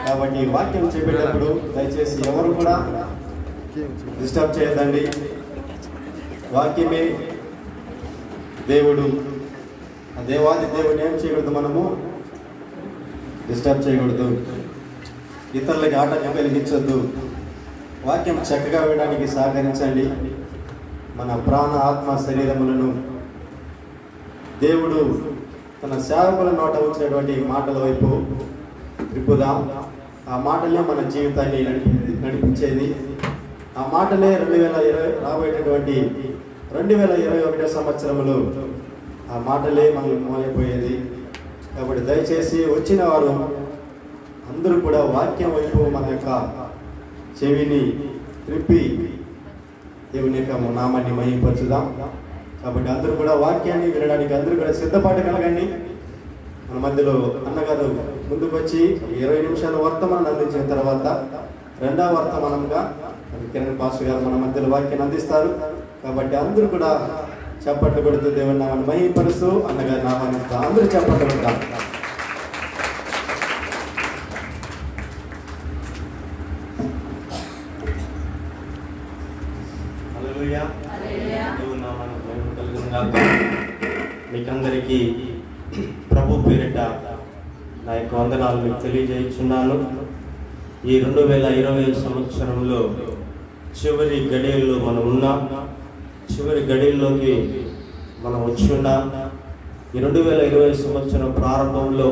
కాబట్టి వాక్యం చెప్పేటప్పుడు దయచేసి ఎవరు కూడా డిస్టర్బ్ చేయదండి. వాక్యమే దేవుడు. ఆ దేవాది దేవుడిని ఏం చేయకూడదు, మనము డిస్టర్బ్ చేయకూడదు, ఇతరులకి ఆటంకం కలిగించొద్దు. వాక్యం చక్కగా వినడానికి సహకరించండి. మన ప్రాణ ఆత్మ శరీరములను దేవుడు తన సేవకుల నోట వచ్చినటువంటి మాటల వైపు త్రిప్పుదాం. ఆ మాటలే మన జీవితాన్ని నడిపించేది. ఆ మాటలే 2020 రాబోయేటటువంటి 2021 సంవత్సరంలో ఆ మాటలే మనల్ని మోయపోయేది. కాబట్టి దయచేసి వచ్చిన వారు అందరూ కూడా వాక్యం వైపు మన యొక్క చెవిని త్రిప్పి దేవుని యొక్క నామాన్ని మహిమపరచుదాం. కాబట్టి అందరూ కూడా వాక్యాన్ని వినడానికి అందరూ కూడా సిద్ధపాటు కలగండి. మన మధ్యలో అన్నగారు ముందుకు వచ్చి 20 నిమిషాల వర్తమానం అందించిన తర్వాత రెండవ వర్తమానంగా కిరణ్ పాస్టర్ గారు మన మధ్యలో వాక్యాన్ని అందిస్తారు. కాబట్టి అందరూ కూడా చప్పట్లు కొడుతూ దేవుని నామాన్ని మహిమపరుస్తూ అన్నగారి నామాన్ని అందరూ చప్పట్లు కొడతాం. హల్లెలూయా. దేవుని నామానికి మహిమ కలుగును గాక. మీకందరికీ ప్రభు పేరిట నా యొక్క వందనాలు మీకు తెలియజేస్తున్నాను. ఈ 2020 సంవత్సరంలో చివరి గడియల్లో మనం ఉన్నాం. చివరి గడియల్లోకి మనం వచ్చి ఉన్నాం. ఈ 2020 సంవత్సరం ప్రారంభంలో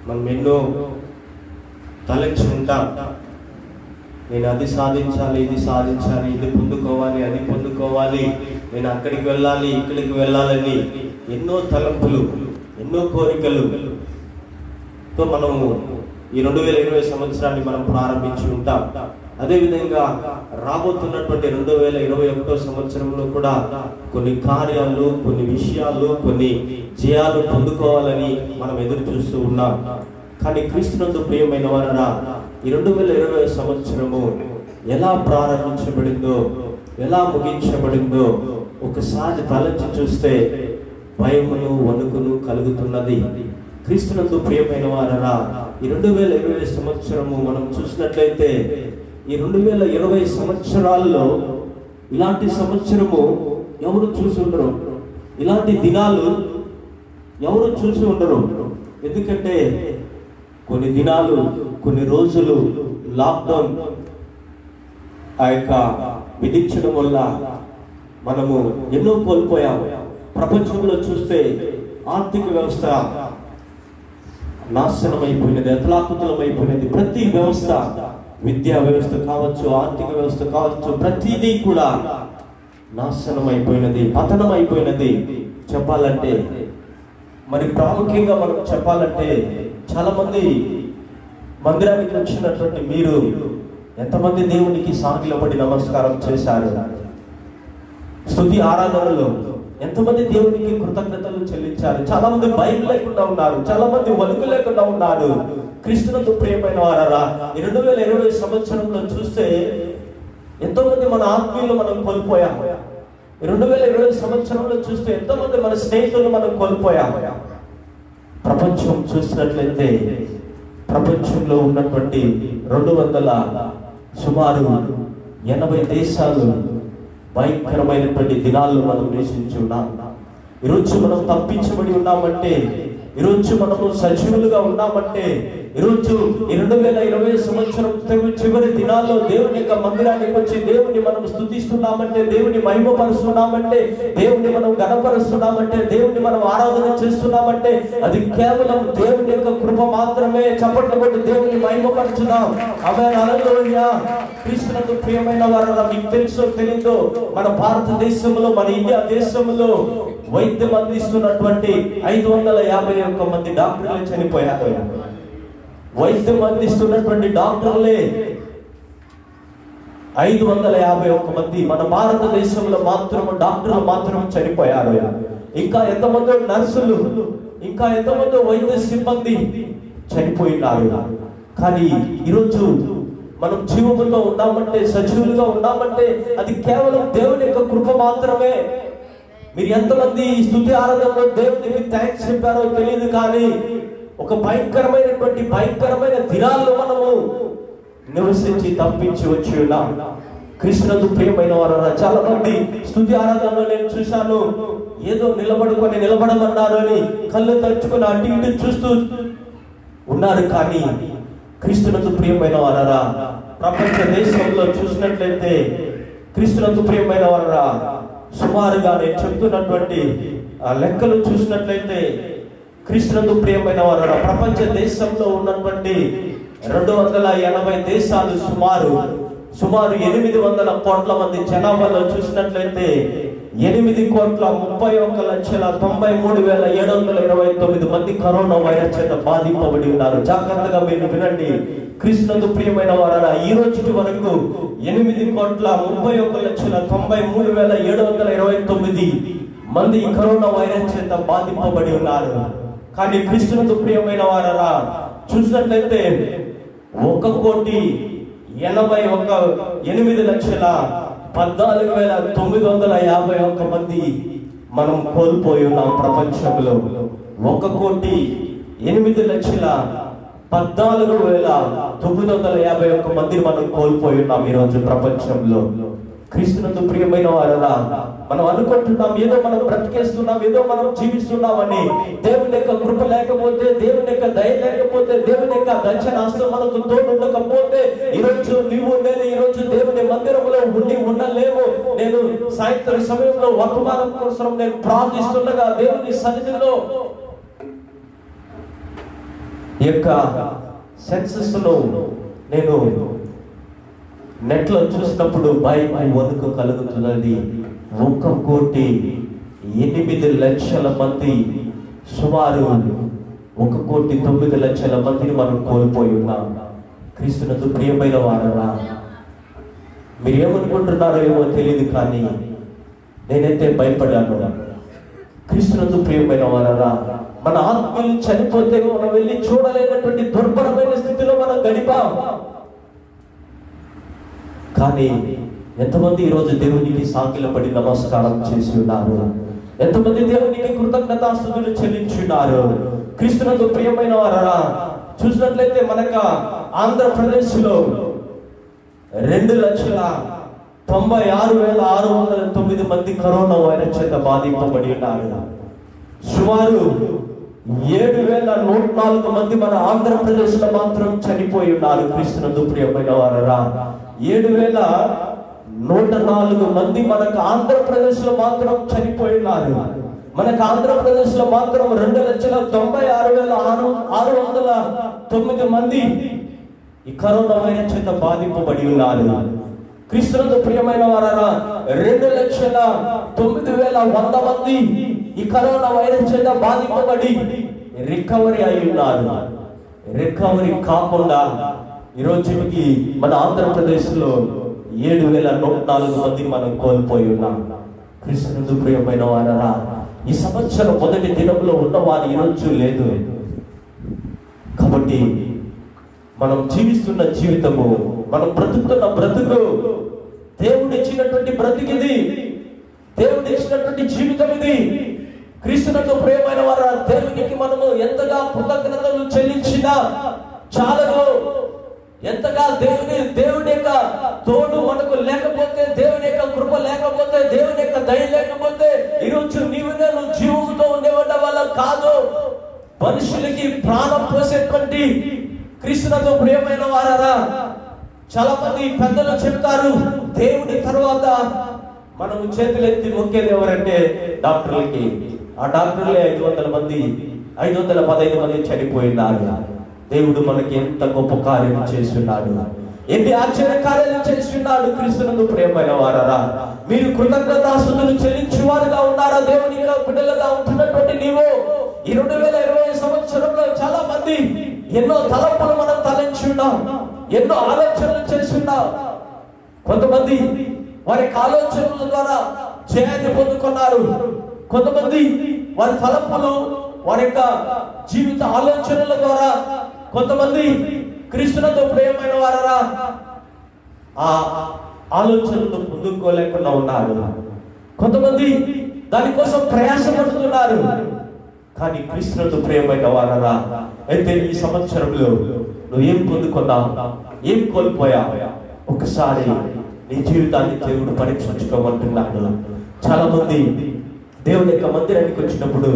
మనం ఎన్నో తలచి ఉంటాం. నేను అది సాధించాలి, ఇది సాధించాలి, ఇది పొందుకోవాలి, అది పొందుకోవాలి, నేను అక్కడికి వెళ్ళాలి, ఇక్కడికి వెళ్ళాలని ఎన్నో తలంపులు, ఎన్నో కోరికలుతో మనము ఈ 2020 సంవత్సరాన్ని మనం ప్రారంభించి ఉంటాం. అదేవిధంగా రాబోతున్నటువంటి 2021 సంవత్సరంలో కూడా కొన్ని కార్యాలు, కొన్ని విషయాలు, కొన్ని జయాలు పొందుకోవాలని మనం ఎదురు చూస్తూ ఉన్నాం. కానీ క్రీస్తునందు ప్రియమైన వారరా, ఈ 2020 సంవత్సరము ఎలా ప్రారంభించబడిందో, ఎలా ముగించబడిందో ఒకసారి తలంచి చూస్తే భయమును, వణుకును కలుగుతున్నది. క్రీస్తునందు ప్రియమైన వారరా, ఈ 2020 సంవత్సరము మనం చూసినట్లయితే ఈ 2020 సంవత్సరాల్లో ఇలాంటి సంవత్సరము ఎవరు చూసి ఉండరు, ఇలాంటి దినాలు ఎవరు చూసి ఉండరు. ఎందుకంటే కొన్ని దినాలు, కొన్ని రోజులు లాక్డౌన్ ఆ యొక్క విధించడం వల్ల మనము ఎన్నో కోల్పోయాము. ప్రపంచంలో చూస్తే ఆర్థిక వ్యవస్థ నాశనమైపోయినది, అతలాకుతలమైపోయినది. ప్రతి వ్యవస్థ, విద్యా వ్యవస్థ కావచ్చు, ఆర్థిక వ్యవస్థ కావచ్చు, ప్రతిదీ కూడా నాశనమైపోయినది, పతనమైపోయినది. చెప్పాలంటే మరి ప్రాముఖ్యంగా మనం చెప్పాలంటే చాలా మంది మందిరానికి వచ్చినటువంటి మీరు ఎంతమంది దేవునికి సాగిలపడి నమస్కారం చేశారు? స్తుతి ఆరాధనలో ఎంతమంది దేవునికి కృతజ్ఞతలు చెల్లించారు? చాలా మంది భయం లేకుండా ఉన్నారు, చాలా మంది వణుకు లేకుండా ఉన్నారు. క్రీస్తునందు ప్రియమైన వారరా, 2020 సంవత్సరంలో చూస్తే ఎంతో మంది మన ఆత్మీయులు మనం కోల్పోయాము. 2020 సంవత్సరంలో చూస్తే ఎంతో మంది మన స్నేహితులు మనం కోల్పోయాము. ప్రపంచం చూసినట్లయితే ప్రపంచంలో ఉన్నటువంటి 200 సుమారు 80 దేశాలు భయంకరమైనటువంటి దినాల్లో మనం నివసించి ఉన్నాం. ఈరోజు మనం తప్పించబడి ఉన్నామంటే, ఈరోజు మనము సజీవులుగా ఉన్నామంటే, ఈరోజు 2020 సంవత్సరం చివరి దినాల్లో దేవుని యొక్క మందిరానికి వచ్చి దేవుని మనం స్తుతిస్తున్నామంటే, దేవుని మహిమపరుస్తున్నామంటే, దేవుని మనం గణపరుస్తున్నామంటే, దేవుని మనం ఆరాధన చేస్తున్నామంటే అది కేవలం దేవుని యొక్క కృప మాత్రమే. చప్పట్లు కొట్టి దేవుని మహిమపరచుదాం. ఆమేన్, హల్లెలూయా. క్రీస్తునందు ప్రియమైన వారరా, మీకు తెలుసో తెలీదో మన భారతదేశంలో, మన ఇండియా దేశంలో వైద్యం అందిస్తున్నటువంటి 551 మంది డాక్టర్లు చనిపోయారు. వైద్యం అందిస్తున్నటువంటి డాక్టర్లే 551 మంది మన భారతదేశంలో మాత్రం డాక్టర్లు మాత్రం చనిపోయారు. ఇంకా ఎంతమంది నర్సులు, ఇంకా ఎంతమంది వైద్య సిబ్బంది చనిపోయినారు. కానీ ఈరోజు మనం జీవముతో ఉన్నామంటే, సజీవులుగా ఉన్నామంటే అది కేవలం దేవుని యొక్క కృప మాత్రమే. మీరు ఎంతమంది స్తుతి ఆరాధనలో దేవునికి థ్యాంక్స్ చెప్పారో తెలియదు, కానీ ఒక భయంకరమైన దినాల్లో మనము నివసించి తప్పించి వచ్చి ఉన్నాం. క్రీస్తునందు ప్రియమైన వారు, చాలా మంది స్తుతి ఆరాధనలో నేను చూశాను, ఏదో నిలబడమన్నారు అని కళ్ళు తరుచుకొని అటు ఇటు చూస్తూ ఉన్నారు. కానీ క్రీస్తునందు ప్రియమైన వారా, ప్రపంచ దేశంలో చూసినట్లయితే క్రీస్తునందు ప్రియమైన వారా, సుమారుగా నేను చెప్తున్నటువంటి లెక్కలు చూసినట్లయితే క్రీస్తునందు ప్రియమైన వారా, ప్రపంచ దేశంలో ఉన్నటువంటి 280 దేశాలు సుమారు 800 కోట్ల మంది జనాభాలో చూసినట్లయితే 8,31,93,729 మంది కరోనా వైరస్ చేత బాధింపబడి ఉన్నారు. జాగ్రత్తగా మీరు వినండి. క్రీస్తునందు ప్రియమైన వారా, ఈ రోజు వరకు 8,31,93,729 మంది కరోనా వైరస్ చేత బాధింపబడి ఉన్నారు. కానీ క్రీస్తునందు ప్రియమైన వారా, చూసినట్లయితే 1,08,14,951 మంది మనం కోల్పోయి ఉన్నాం. ప్రపంచంలో 1,08,14,951 మందిని మనం కోల్పోయి ఉన్నాం ఈరోజు ప్రపంచంలో. క్రీస్తునందు ప్రియమైన వారా, మనం అనుకుంటున్నాం ఏదో మనం బ్రతికేస్తున్నాం, ఏదో మనం జీవిస్తున్నామని. దేవుని యొక్క కృప లేకపోతే, దేవుని యొక్క దయ లేకపోతే, దేవుని యొక్క దర్శనాస్తం మనకు తోడు ఉండకపోతే ఈరోజు నేను ఈరోజు దేవుని మందిరంలో ఉండలేము. నేను సాయంత్రం సమయంలో వర్తమానం కోసం నేను ప్రార్థిస్తుండగా దేవుని సన్నిధిలో ఈ యొక్క సెన్సస్ లో నేను నెట్ లో చూసినప్పుడు భయం వణుకు కలుగుతున్నది. 1,08,00,000 మంది, సుమారు 1,09,00,000 మందిని మనం కోల్పోయి ఉన్నాం. క్రీస్తునందు ప్రియమైన వారా, మీరు ఏమనుకుంటున్నారో ఏమో తెలియదు, కానీ నేనైతే భయపడ్డాను. క్రీస్తునందు ప్రియమైన వారా, మన ఆత్మలు చనిపోతే మనం వెళ్ళి చూడలేనటువంటి దుర్భరమైన స్థితిలో మనం గడిపాం. కానీ ఎంతమంది ఈరోజు దేవునికి సాగిలపడి నమస్కారం చేసి ఉన్నారు? ఎంతమంది దేవునికి కృతజ్ఞతాస్తుతులు చెల్లించున్నారు? క్రీస్తునందు ప్రియమైన వారా, చూసినట్లయితే మనకు ఆంధ్రప్రదేశ్ లో 2,96,609 మంది కరోనా వైరస్ చేత బాధింపబడి ఉన్నారు. సుమారు 7,104 మంది మన ఆంధ్రప్రదేశ్ లో మాత్రం చనిపోయి ఉన్నారు. క్రీస్తునందు ప్రియమైన వారా, 7,104 మంది మనకు ఆంధ్రప్రదేశ్ లో మాత్రం చనిపోయి ఉన్నారు. మనకు ఆంధ్రప్రదేశ్ లో మాత్రం 2,96,609 మంది ఈ కరోనా వైరస్ చేత బాధింపబడి ఉన్నారు. క్రీస్తునందు ప్రియమైన వారా, 2,09,100 మంది ఈ కరోనా వైరస్ చేత బాధింపబడి రికవరీ అయి ఉన్నారు. రికవరీ కాకుండా ఈరోజుకి మన ఆంధ్రప్రదేశ్ లో 7,104 మంది మనం కోల్పోయి ఉన్నాం. క్రీస్తునందు ప్రియమైన వారా, ఈ సంవత్సరం మొదటి దినంలో ఉన్నవారు ఈరోజు లేదు. కాబట్టి మనం జీవిస్తున్న జీవితము, మనం బ్రతుకుతున్న బ్రతుకు, దేవుడు ఇచ్చినటువంటి బ్రతికిది, దేవుడు ఇచ్చినటువంటి జీవితం ఇది. క్రీస్తునందు ప్రియమైన వారా, దేవునికి మనము ఎంతగా కృతజ్ఞతలు చెల్లించినా చాలదు. ఎంతగా దేవుని యొక్క తోడు మనకు లేకపోతే, దేవుని యొక్క కృప లేకపోతే, దేవుని యొక్క దయ లేకపోతే ఈరోజు నేను జీవంతో ఉండేవాళ్ళ వల్ల కాదు. మనుషులకి ప్రాణం పోసేటువంటి క్రీస్తునందు ప్రియమైన వారా, చాలా మంది పెద్దలు చెప్తారు, దేవుడి తర్వాత మనము చేతులెత్తి మొక్కేది ఎవరంటే డాక్టర్లకి. ఆ డాక్టర్లే 515 మంది చనిపోయినారు. దేవుడు మనకి ఎంత గొప్ప కార్యం చేస్తున్నాడు, ఎన్ని ఆశ్చర్య కార్యాలు చేస్తున్నాడు. క్రీస్తునందు ప్రియమైన వారా, మీరు కృతజ్ఞతాస్తుతులు చెల్లించువారుగా ఉన్నారా? దేవుని బిడ్డలుగా ఉంటున్నటువంటి నీవు ఈ 2020 సంవత్సరంలో చాలా మంది ఎన్నో తలంపులు మనం తలంచున్నాం, ఎన్నో ఆలోచనలు చేస్తున్నాం. కొంతమంది వారి ఆలోచనల ద్వారా జయాన్ని పొందుకున్నారు. కొంతమంది వారి తలంపులు, వారి యొక్క జీవిత ఆలోచనల ద్వారా కొంతమంది క్రీస్తునందు ప్రియమైన వారా ఆ ఆలోచనలు పొందుకోలేకుండా ఉన్నారు. కొంతమంది దానికోసం ప్రయాసపడుతున్నారు. కానీ క్రీస్తునందు ప్రియమైన వారరా, అయితే ఈ సంవత్సరంలో నువ్వు ఏం పొందుకున్నావు, ఏం కోల్పోయావు? ఒకసారి నీ జీవితాన్ని దేవుడు పరీక్షించుకోమంటున్నాడు. చాలా మంది దేవుని యొక్క మందిరానికి వచ్చినప్పుడు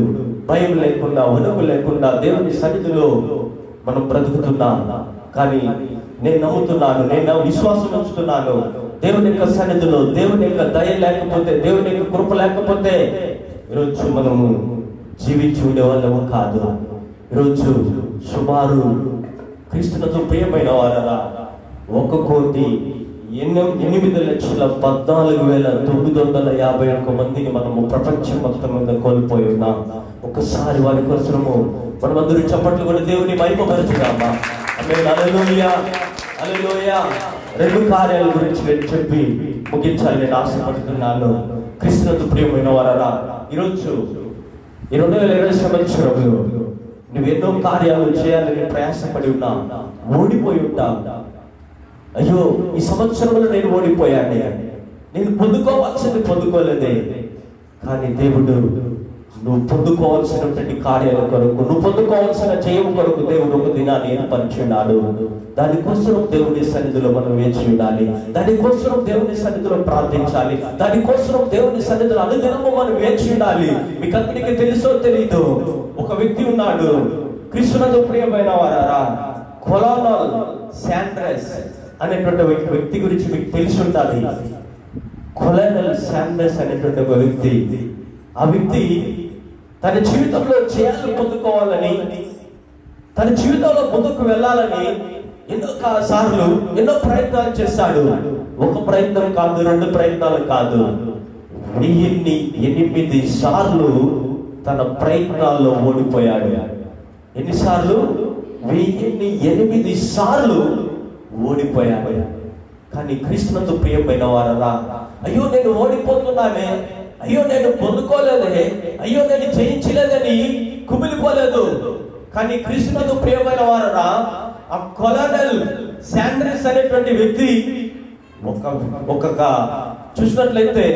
భయం లేకుండా, వణుకు లేకుండా దేవుని సన్నిధిలో మనం బ్రతుకుతున్నాం. కానీ నేను నమ్ముతున్నాను, నేను విశ్వాసం ఉంచుతున్నాను, దేవుని యొక్క సన్నిధిలో దేవుని యొక్క దయ లేకపోతే, దేవుని యొక్క కృప లేకపోతే ఈరోజు మనము జీవించి ఉండేవాళ్ళము కాదు. ఈరోజు సుమారు క్రీస్తునందు ప్రియమైన వారరా 1,8,14,951 మందిని మనము ప్రపంచం మొత్తం మీద కోల్పోయి ఉన్నాం. ఒకసారి వారి కోసము మనమందరూ చప్పట్లు కూడా దేవుని మహిమపరచుదామా? హల్లెలూయా, హల్లెలూయా. 2 కార్యాల గురించి నేను చెప్పి ముగించాలి నేను ఆశపడుతున్నాను. క్రీస్తునందు ప్రియమైన వారరా, ఈరోజు 2020 సంవత్సరంలో నువ్వు ఎన్నో కార్యాలు చేయాలని ప్రయాసపడి ఉన్నా, ఓడిపోయి ఉంటా. అయ్యో, ఈ సంవత్సరంలో నేను ఓడిపోయాను, నేను పొందుకోవాల్సింది పొందుకోలేదే. కానీ దేవుడు నువ్వు పొందుకోవాల్సినటువంటి కార్యాల కొరకు, నువ్వు పొందుకోవాల్సిన జయం కొరకు దేవుడు ఒక దినాన్ని ఏర్పరిచున్నాడు. దానికోసం దేవుని సన్నిధిలో మనం వేచి ఉండాలి, దానికోసం దేవుని సన్నిధిలో ప్రార్థించాలి, దానికోసం దేవుని సన్నిధిలో అనుదినము మనం వేచి ఉండాలి. మీకు అందరికీ తెలుసో తెలీదు, ఒక వ్యక్తి ఉన్నాడు, క్రీస్తునందు ప్రియమైన వారరా, కొలోనల్ శాండ్రస్ అనేటువంటి వ్యక్తి గురించి మీకు తెలిసి ఉండాలి. కొలోనల్ శాండ్రస్ అనేటువంటి ఒక వ్యక్తి, ఆ వ్యక్తి తన జీవితంలో చేయాలని పొందుకోవాలని, తన జీవితంలో ముందుకు వెళ్ళాలని ఎన్నో సార్లు ఎన్నో ప్రయత్నాలు చేశాడు. ఒక ప్రయత్నం కాదు, 2 ప్రయత్నాలు కాదు, 1008 సార్లు తన ప్రయత్నాల్లో ఓడిపోయాడు. ఎన్నిసార్లు? 1008 సార్లు ఓడిపోయాడు. కానీ క్రీస్తునందు ప్రియమైన వారరా, అయ్యో నేను ఓడిపోతున్నానే, అయ్యో నేను పొందుకోలేదే, అయ్యో నేను జయించలేదని కుమిలిపోలేదు. కానీ క్రీస్తునందు ప్రియమైన వారరా, ఆ కొలోనల్ శాండ్రస్ అనేటువంటి వ్యక్తి ఒక చూసినట్లయితే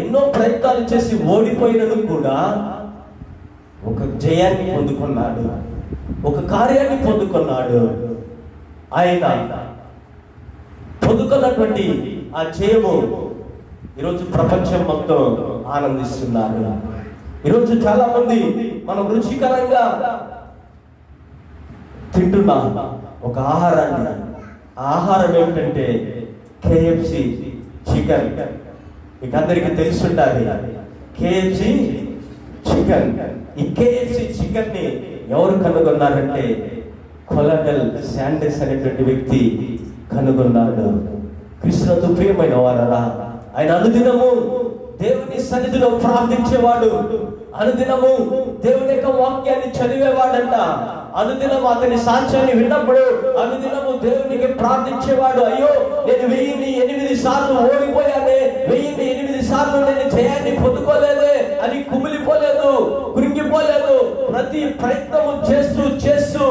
ఎన్నో ప్రయత్నాలు చేసి ఓడిపోయినను కూడా ఒక జయాన్ని పొందుకున్నాడు, ఒక కార్యాన్ని పొందుకున్నాడు. ఆయన పొందుకున్నటువంటి ఆ జయము ఈరోజు ప్రపంచం మొత్తం ఆనందిస్తున్నారు. ఈరోజు చాలా మంది మనం రుచికరంగా తింటున్నా ఒక ఆహారాన్ని, ఆహారం ఏమిటంటే KFC చికెన్. మీకు అందరికీ తెలిసి ఉండాలి KFC చికెన్. ఈ KFC చికెన్ ని ఎవరు కనుగొన్నారంటే కొలోనల్ శాండ్రస్ అనేటువంటి వ్యక్తి కనుగొన్నాడు. క్రీస్తునందు ప్రియమైన వారరా, ఆయన అనుదినము దేవుని సన్నిధిలో ప్రార్థించేవాడు, అనుదినము దేవుని యొక్క వాక్యాన్ని చదివేవాడంట. అనుదినము అతని సాక్ష్యాన్ని విన్నప్పుడు అనుదినము దేవునికి ప్రార్థించేవాడు. అయ్యో నేను 1008 సార్లు ఓడిపోయానే, 1008 సార్లు నేను జయాన్ని పొందుకోలేదే అని కుమిలిపోలేదు, కృంగిపోలేదు. ప్రతి ప్రయత్నము చేస్తూ చేస్తూ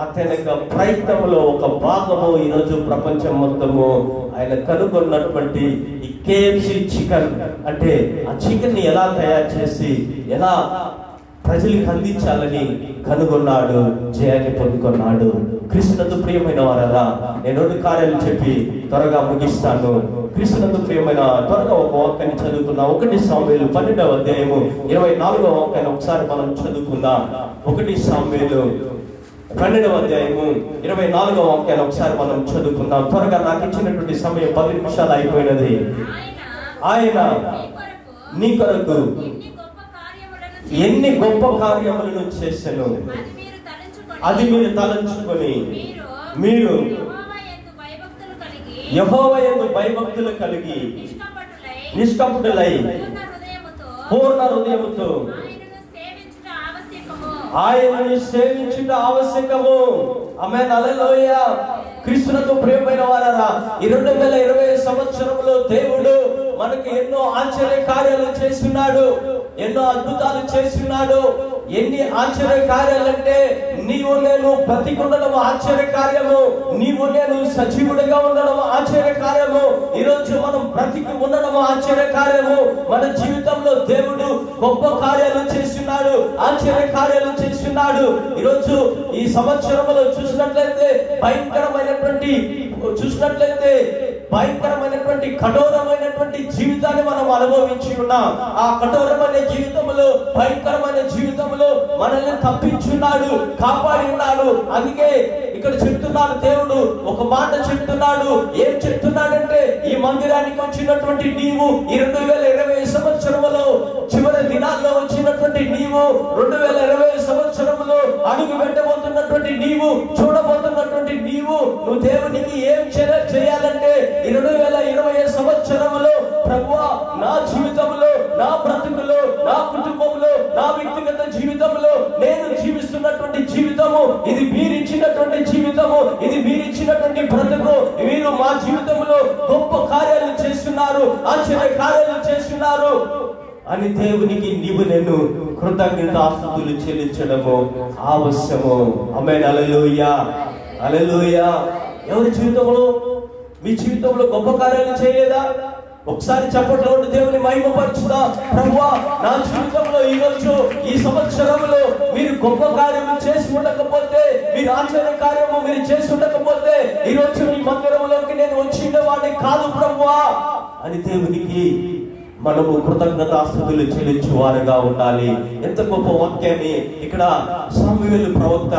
అతని యొక్క ప్రయత్నంలో ఒక భాగము ఈరోజు ప్రపంచం మొత్తము ఆయన కనుగొన్నటువంటి ఈ KFC చికెన్, అంటే ఆ చికెన్ ని ఎలా తయారు చేసి ఎలా ప్రజలకు అందించాలని కనుగొన్నాడు, జయాన్ని పొందుకున్నాడు. క్రీస్తునందు ప్రియమైన వారరా, నేను 2 కార్యాలు చెప్పి త్వరగా ముగిస్తాను. క్రీస్తునందు ప్రియమైన త్వరగా ఒక వాక్యాన్ని చదువుకుందాం. 1 సాముయేలు 12వ అధ్యాయము 24వ వాక్యాన్ని ఒకసారి మనం చదువుకుందాం. 1 సాముయేలు 12వ అధ్యాయము 24వ వాక్యాన్ని ఒకసారి మనం చదువుకుందాం. త్వరగా నాకు ఇచ్చినటువంటి సమయం 10 నిమిషాలు అయిపోయినది. ఆయన నీ కొరకు ఎన్ని గొప్ప కార్యములను చేసెను, అది మీరు తలంచుకొని మీరు యెహోవా యందు భయభక్తులు కలిగి నిష్కపటులై పూర్ణ హృదయముతో ఆయనను సేవించుట ఆవశ్యకము. ఆమేన్, హల్లెలూయా. క్రీస్తునందు ప్రియమైన వారరా, ఈ 2020 సంవత్సరంలో దేవుడు మనకి ఎన్నో ఆశ్చర్య కార్యాలు చేస్తున్నాడు, ఎన్నో అద్భుతాలు చేస్తున్నాడు. ఎన్ని ఆశ్చర్య కార్యాలంటే నీవు నేను బ్రతికుండడం ఆశ్చర్యకార్యము, నీవు నేను సజీవుడిగా ఉండడం ఆశ్చర్యకార్యము. ఈరోజు మనం బ్రతికి ఉండడం ఆశ్చర్యకార్యము. మన జీవితంలో దేవుడు గొప్ప కార్యాలు చేస్తున్నాడు, ఆశ్చర్య కార్యాలు చేస్తున్నాడు. ఈరోజు ఈ సంవత్సరంలో చూసినట్లయితే భయంకరమైనటువంటి కఠోరమైనటువంటి జీవితాన్ని మనం అనుభవించి ఉన్నాం. ఆ కఠోరమైన జీవితంలో, భయంకరమైన జీవితంలో మనల్ని తప్పించున్నాడు, కాపాడి ఉన్నాడు. అందుకే ఇక్కడ చెప్తున్నాడు దేవుడు, ఒక మాట చెప్తున్నాడు. ఏం చెప్తున్నాడంటే, ఈ మందిరానికి వచ్చినటువంటి నీవు, ఈ 2020 సంవత్సరంలో చివరి దినాల్లో వచ్చినటువంటి నీవు, 2020 సంవత్సరంలో అడుగు పెట్టబోతున్నటువంటి నీవు, చూడబోతున్నటువంటి నీవు, నువ్వు దేవునికి ఏం చేయాలంటే, 2020 సంవత్సరంలో ప్రభువా, నా జీవితంలో, నా బ్రతుకులో, నా కుటుంబంలో, నా వ్యక్తిగత జీవితంలో నేను జీవిస్తున్నటువంటి జీవితము, ఇది మీరిచ్చినటువంటి జీవితము, ఇది మీరిచ్చినటువంటి బ్రతుకు. మీరు మా జీవితంలో గొప్ప కార్యాలు చేస్తున్నారు, ఆశ్చర్య కార్యాలు చేస్తున్నారు అని దేవునికి నీవు నేను కృతజ్ఞతాస్తుతులు చెల్లించడము ఆవశ్యము. ఆమేన్. హల్లెలూయా, హల్లెలూయా. ఎవరి జీవితంలో, మీ జీవితంలో గొప్ప కార్యాలు చేయలేదా? ఒకసారి చప్పట్లో దేవుని మహిమపరచుదా. ప్రభువా, నా జీవితంలో ఈరోజు, ఈ సంవత్సరంలో మీరు గొప్ప కార్యము చేసి ఉండకపోతే, మీరు ఆశ్చర్య కార్యము మీరు చేసి ఉండకపోతే, ఈరోజు నీ మందిరంలోకి నేను వచ్చినవాడిని కాదు ప్రభువా అని దేవునికి మనము కృతజ్ఞతాస్తుతులు చెల్లించు వారుగా ఉండాలి. ఎంత గొప్ప వాక్యాన్ని ఇక్కడ సమూయేలు ప్రవక్త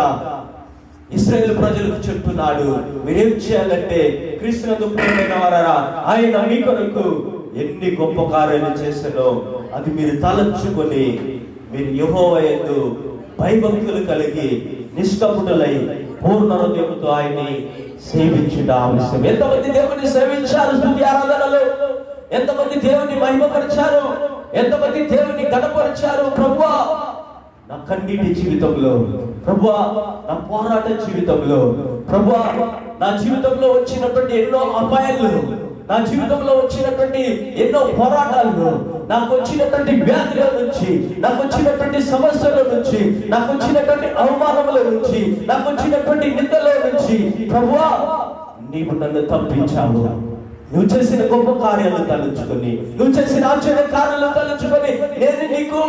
ఇశ్రాయేలు ప్రజలకు చెప్తున్నాడు. మీరేం చేయాలంటే, క్రీస్తునందు ప్రియమైన వారారా, ఆయన మీ కొరకు ఎన్ని గొప్ప కార్యాలు చేశానో అది మీరు తలంచుకొని, మీరు యెహోవా యందు భయభక్తులు కలిగి నిష్కపటులై పూర్ణ హృదయంతో ఆయన్ని సేవించుట అవసరం. ఎంతమంది దేవుని సేవించారు స్తుతి ఆరాధనలో? ఎంతమంది దేవుని మహిమపరిచారు? ఎంతమంది దేవుని గణపరిచారు? ప్రభువా, నా కన్నీటి జీవితంలో, ప్రభువా నా పోరాట జీవితంలో, ప్రభువా నా జీవితంలో వచ్చినటువంటి ఎన్నో అపాయాలు, నా జీవితంలో వచ్చినటువంటి ఎన్నో పోరాటాలు, నాకు వచ్చినటువంటి వ్యాధుల నుంచి, నాకు వచ్చినటువంటి సమస్యల నుంచి, నాకు వచ్చినటువంటి అవమానముల నుంచి, నాకు వచ్చినటువంటి నిందల నుంచి, ప్రభువా నీవు నన్ను తప్పించావు. నువ్వు చేసిన గొప్ప కార్యాలు తలుచుకొని, నువ్వు చేసిన ఆశ్చర్య కార్యాలు తలుచుకొని నేను నీకు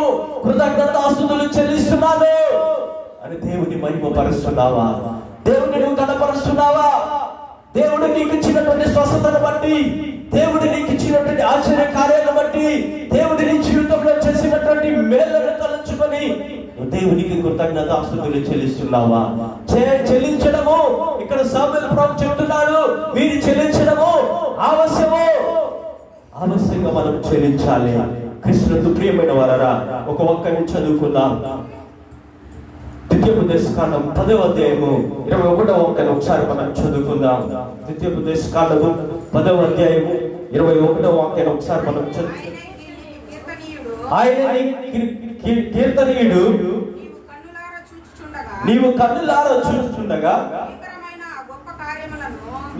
కృతజ్ఞతాస్తుతులు చెల్లిస్తున్నాను అని దేవుని మహిమపరుస్తున్నావా? దేవుని నువ్వు కనపరుస్తున్నావా? దేవుడు నీకు ఇచ్చినటువంటి స్వస్థతను బట్టి, దేవుడు నీకు ఇచ్చినటువంటి ఆశ్చర్య కార్యాలను బట్టి, దేవుడి నీ జీవితంలో చేసినటువంటి మేళ్లను తలుచుకొని నువ్వు దేవునికి కృతజ్ఞతాస్తుతులు చెల్లిస్తున్నావా? చెల్లించడము, ఇక్కడ సమూయేలు ప్రవక్త చెప్తున్నాడు, మీరు చెల్లించడము ఆవశ్యంగా మనం చెల్లించాలి. కృష్ణుడు ప్రియమైన వారరా, ఒక వాక్యాన్ని చదువుకుందాం. ద్వితీయోపదేశకాండం 10వ అధ్యాయము 21వ వాక్యాన్ని ఒకసారి మనం చదువుకుందాం. ద్వితీయోపదేశకాండము 10వ అధ్యాయము 21వ వాక్యాన్ని ఒకసారి మనం చదువుకుందాం. ఆయన కీర్తనీయుడు, నీవు కన్నులారా చూచుచుండగా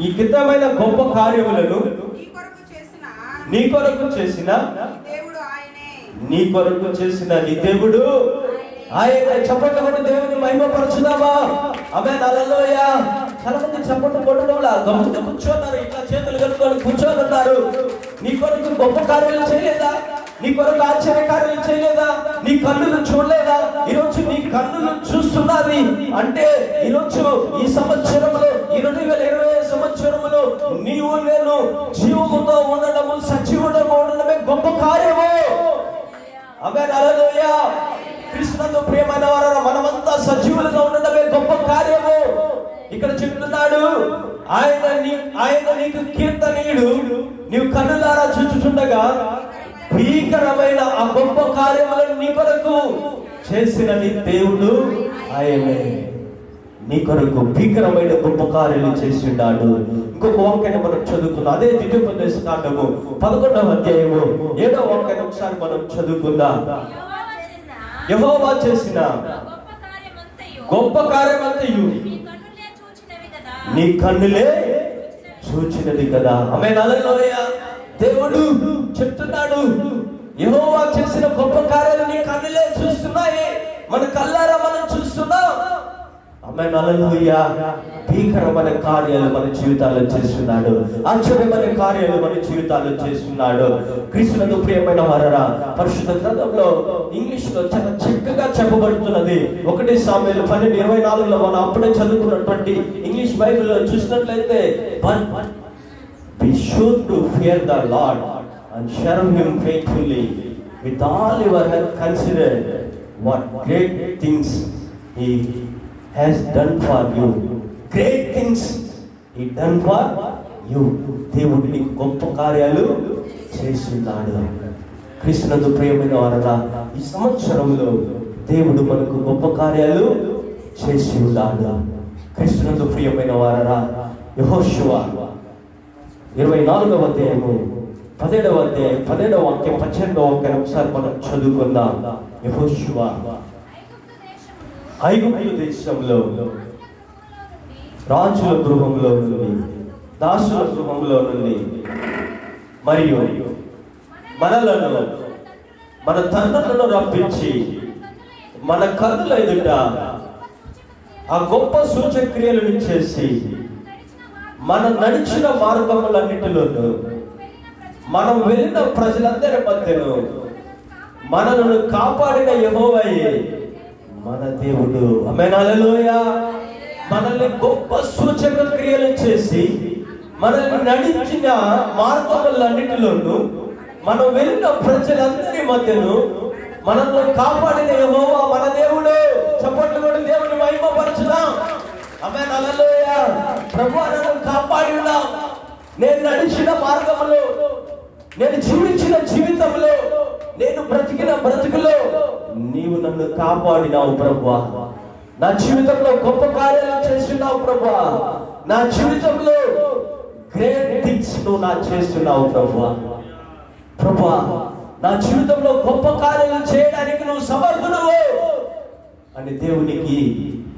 ఈ కితమైన గొప్ప కార్యములను నీ కొరకు చేసిన నీ దేవుడు ఆయన. చప్పట్లు కొట్టి దేవుని మహిమపరచుదామా? ఆమేన్. హల్లెలూయా. చాలా మంది చప్పట్లు కొట్టడంలా గమ్మున కూర్చోన్నారు, ఇట్లా చేతులు కట్టుకొని కూర్చొని ఉన్నారు. నీ కొరకు గొప్ప కార్యాలు చేయలేదా? నీ కొరకు ఆశ్చర్య కార్యాలు చేయలేదా? నీ కన్నులు చూడలేదా? ఈరోజు నీ కన్నులు చూస్తున్నది అంటే, ఈరోజు ఈ సంవత్సరంలో, 2020 సంవత్సరంలో నీవు నేను జీవముతో ఉండడము, సజీవుడుగా ఉండడమే గొప్ప కార్యము. ఆమేన్. హల్లెలూయా. కృష్ణుడు ప్రియమైన వారరా, మనమంతా సజీవులుగా ఉండడమే గొప్ప కార్యము. ఇక్కడ చెప్తున్నాడు, ఆయన నీకు కీర్తనీయుడు, నీవు కన్నులారా చూచుచుండగా భీకరమైన ఆ గొప్ప కార్యములను నీ కొరకు చేసిన నీ దేవుడు ఆయనే. నీ కొరకు భీకరమైన గొప్ప కార్యాలు చేసి ఉన్నాడు. ఇంకొక వాక్యాన్ని మనం చదువుకుందాం. అదే ద్వితీయోపదేశకాండము 11వ అధ్యాయము 7వ వాక్యాన్ని ఒకసారి మనం చదువుకుందాం. యెహోవా చేసిన గొప్ప కార్యమంతయు నీ కన్నులే చూచినది కదా. ఆమేన్. హల్లెలూయా. దేవుడు చెప్తున్నాడు, యెహోవా చేసిన గొప్ప కార్యాలు నీ కన్నులే చూస్తున్నాయి. మన కళ్ళారా మనం చూస్తున్నాం. ఆమేన్, హల్లెలూయా. భీకరమైన కార్యాలు మన జీవితాల్లో చేస్తున్నాడు. ఆశ్చర్యమైన కార్యాలు మన జీవితాల్లో చేస్తున్నాడు. క్రీస్తునందు ప్రియమైన వారరా, పరిశుద్ధ గ్రంథంలో ఇంగ్లీష్ లో చాలా చక్కగా చెప్పబడుతున్నది. 1 సాముయేలు 12:24 మనం అప్పుడే చదువుకున్నటువంటి ఇంగ్లీష్ బైబిల్లో చూసినట్లయితే, be sure to fear the Lord and serve him faithfully with all your heart, consider what great things he has done for you. Great things he done for you. దేవుడు నీకు గొప్ప కార్యాలు చేస్తున్నాడు. క్రీస్తునందు ప్రియమైన వారరా, ఈ సంవత్సరంలో దేవుడు మనకు గొప్ప కార్యాలు చేసి ఉన్నాడు. క్రీస్తునందు ప్రియమైన వారరా, యెహోషువ 24వ అధ్యాయము 17వ అధ్యాయం 17వ వాక్యం 18వ వాక్యం ఒకసారి మనం చదువుకుందాం. యెహోషువ ఐగుప్తు దేశంలో రాజుల గృహంలో నుండి, దాసుల గృహంలో నుండి మరియు మనలను, మన తండ్రులను రప్పించి మన కన్నుల ఎదుట ఆ గొప్ప సూచక్రియలను చేసి మనం నడిచిన మార్గములన్నిటిలోనూ, మనం వెళ్ళిన ప్రజలందరి మధ్యలో మనలను కాపాడిన యెహోవాయే మన దేవుడు. ఆమేన్, హల్లెలూయా. మనల్ని గొప్ప సూచక క్రియలు చేసి మనల్ని నడిచిన మార్గములన్నిటిలోనూ, మనం వెళ్ళిన ప్రజలందరి మధ్యను మనల్ని కాపాడిన యెహోవా మన దేవుడు. చప్పట్లు కొట్టి దేవుని మహిమపరచుదాం. ఆమేన్, హల్లెలూయా. ప్రభువా, నన్ను కాపాడినా, నేను నడిచిన మార్గములో, నేను జీవించిన జీవితంలో, నేను బ్రతికిన బ్రతుకులో నీవు నన్ను కాపాడినావు ప్రభువా. నా జీవితంలో గొప్ప కార్యాలు చేస్తున్నావు ప్రభువా. నా జీవితంలో గ్రేట్ థింగ్స్ నువ్వు నా చేస్తున్నావు ప్రభువా. ప్రభువా, నా జీవితంలో గొప్ప కార్యాలు చేయడానికి నువ్వు సమర్థుడవు అని దేవునికి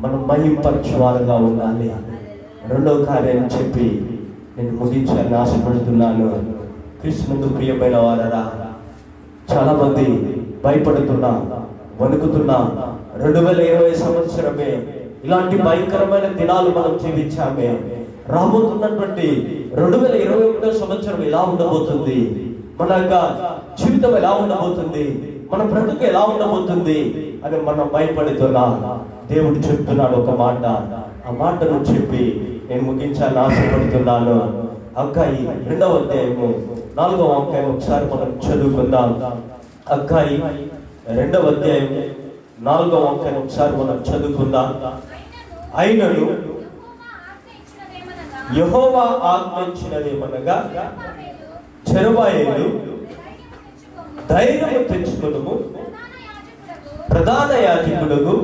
మనం మహింపరచువారుగా ఉండాలి. రెండవ కార్యాన్ని చెప్పి నేను ముగించాలని ఆశపడుతున్నాను. కృష్ణుడు ప్రియమైన వారరా, చాలా మంది భయపడుతున్నా, వణుకుతున్నా. 2020 సంవత్సరమే ఇలాంటి భయంకరమైన దినాలు మనం జీవించామే. రాబోతున్నటువంటి 2021 సంవత్సరం ఎలా ఉండబోతుంది, మన యొక్క జీవితం ఎలా ఉండబోతుంది, మన బ్రతుకు ఎలా ఉండబోతుంది అని మనం భయపడుతున్నా. దేవుడు చెప్తున్నాడు ఒక మాట. ఆ మాటను చెప్పి నేను ముగించాలని ఆశపడుతున్నాను. హగ్గయి 2వ అధ్యాయము 4వ వాక్యం ఒకసారి మనం చదువుకుందాం. హగ్గయి 2వ అధ్యాయం 4వ వాక్యం ఒకసారి మనం చదువుకుందాం. అయినను యెహోవా ఆజ్ఞించినదేమనగా, చెరుబాయేలు ధైర్యము తెచ్చుకొనుము, ప్రధాన యాజకుడుగు